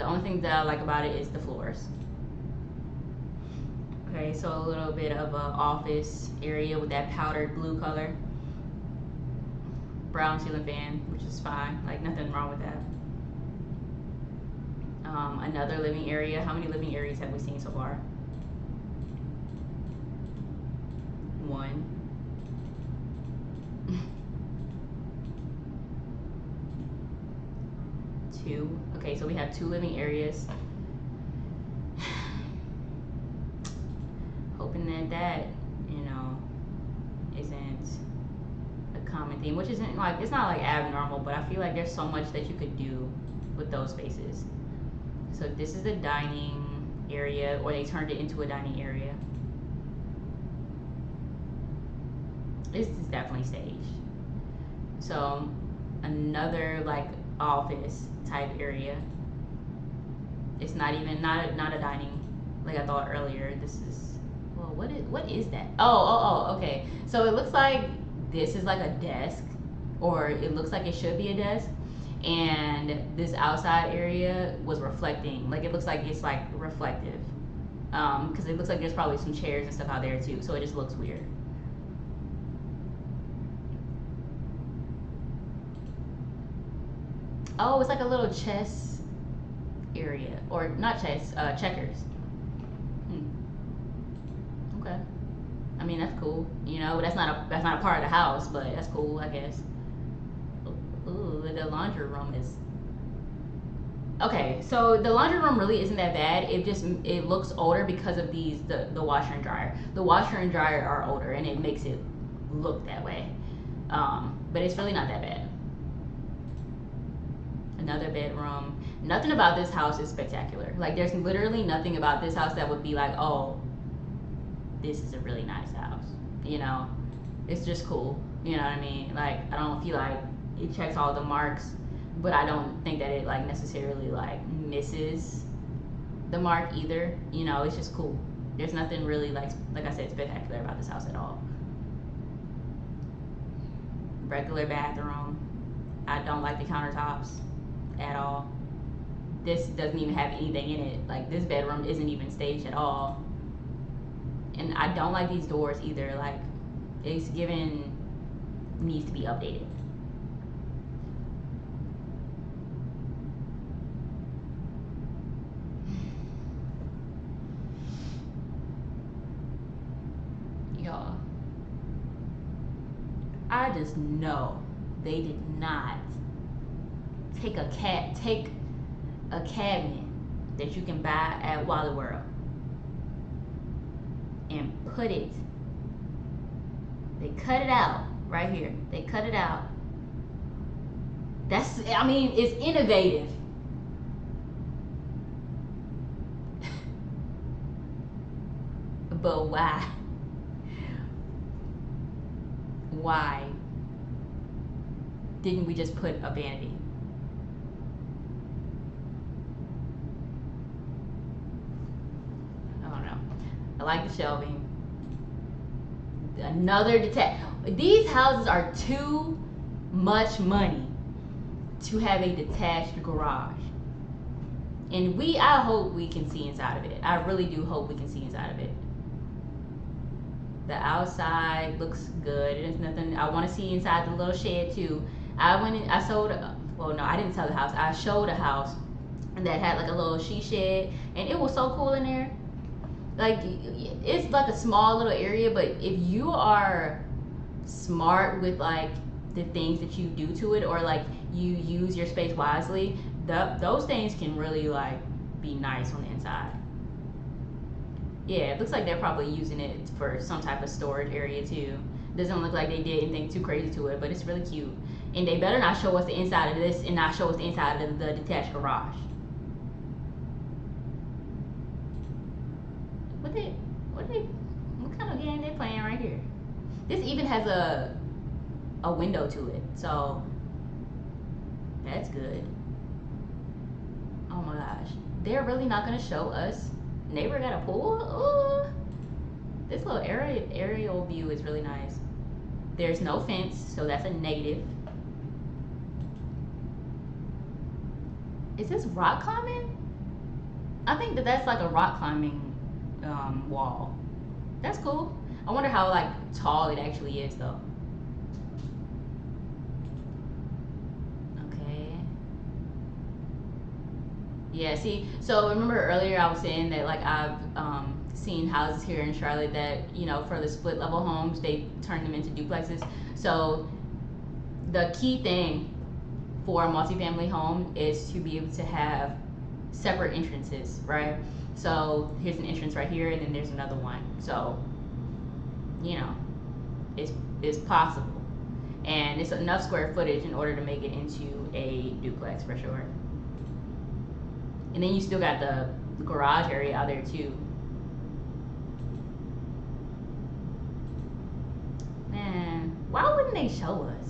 The only thing that I like about it is the floors. Okay, so a little bit of an office area with that powdered blue color. Brown ceiling fan, which is fine. Like, nothing wrong with that. Another living area. How many living areas have we seen so far? One. Two. Okay, so we have 2 living areas. Hoping that isn't a common theme, which isn't like, it's not like abnormal, but I feel like there's so much that you could do with those spaces. So this is the dining area, or they turned it into a dining area. This is definitely staged. So another like office type area. It's not even not a dining like I thought earlier. This is, well, what is that? Oh, okay. So it looks like this is like a desk, or it looks like it should be a desk, and this outside area was reflecting. Like, it looks like it's like reflective, because it looks like there's probably some chairs and stuff out there too, so it just looks weird. Oh, it's like a little chess area, or not chess, checkers. Okay. I mean, that's cool. But that's not a part of the house, but that's cool, I guess. Ooh, the laundry room is. Okay, so the laundry room really isn't that bad. It looks older because of the washer and dryer. The washer and dryer are older, and it makes it look that way. But it's really not that bad. Another bedroom. Nothing about this house is spectacular. Like, there's literally nothing about this house that would be like, oh, this is a really nice house. It's just cool. You know what I mean? Like, I don't feel like it checks all the marks, but I don't think that it like necessarily like misses the mark either. It's just cool. There's nothing really like I said, spectacular about this house at all. Regular bathroom. I don't like the countertops at all. This doesn't even have anything in it. Like, this bedroom isn't even staged at all. And I don't like these doors either. Like, it's given needs to be updated. Y'all, I just know they did not take a cabinet that you can buy at Wally World and put it. They cut it out right here. They cut it out. It's innovative. But why? Why didn't we just put a vanity? I don't know. I like the shelving. Another detached. These houses are too much money to have a detached garage. And I hope we can see inside of it. I really do hope we can see inside of it. The outside looks good. There's nothing. I want to see inside the little shed too. I didn't sell the house. I showed a house that had like a little she shed, and it was so cool in there. Like, it's like a small little area, but if you are smart with like the things that you do to it, or like you use your space wisely, those things can really like be nice on the inside. Yeah, it looks like they're probably using it for some type of storage area too. Doesn't look like they did anything too crazy to it, but it's really cute. And they better not show us the inside of this and not show us the inside of the detached garage. What kind of game they playing right here? This even has a window to it, so that's good. Oh my gosh, they're really not gonna show us neighbor got a pool? Ooh. This little aerial view is really nice. There's no fence, so that's a negative. Is this rock climbing? I think that that's like a rock climbing wall. That's cool. I wonder how like tall it actually is though. Okay. Yeah. See, so remember earlier I was saying that like I've seen houses here in Charlotte that for the split level homes they turn them into duplexes. So the key thing for a multifamily home is to be able to have separate entrances, right? So here's an entrance right here, and then there's another one. So, you know, it's it's possible, and it's enough square footage in order to make it into a duplex for sure. And then you still got the garage area out there too. Man, why wouldn't they show us?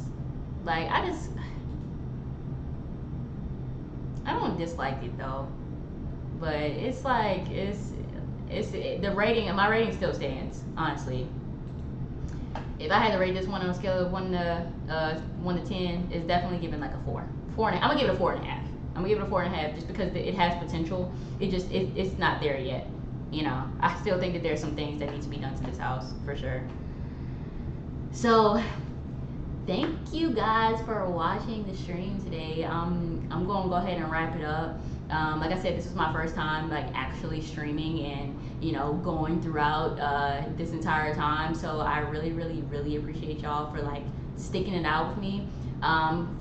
Like I don't dislike it though, but it's like the rating. My rating still stands honestly. If I had to rate this one on a scale of 1 to 10, it's definitely giving like a 4. 4.5. I'm gonna give it a 4.5. I'm gonna give it a 4.5 just because it has potential. It's not there yet. I still think that there's some things that need to be done to this house for sure. So thank you guys for watching the stream today. I'm gonna go ahead and wrap it up. Like I said, this was my first time like actually streaming and going throughout this entire time. So I really, really, really appreciate y'all for like sticking it out with me.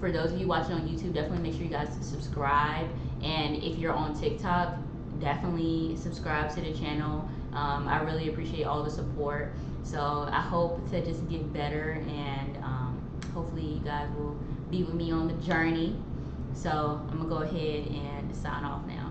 For those of you watching on YouTube, definitely make sure you guys subscribe. And if you're on TikTok, definitely subscribe to the channel. I really appreciate all the support. So I hope to just get better, and hopefully you guys will be with me on the journey. So I'm gonna go ahead and sign off now.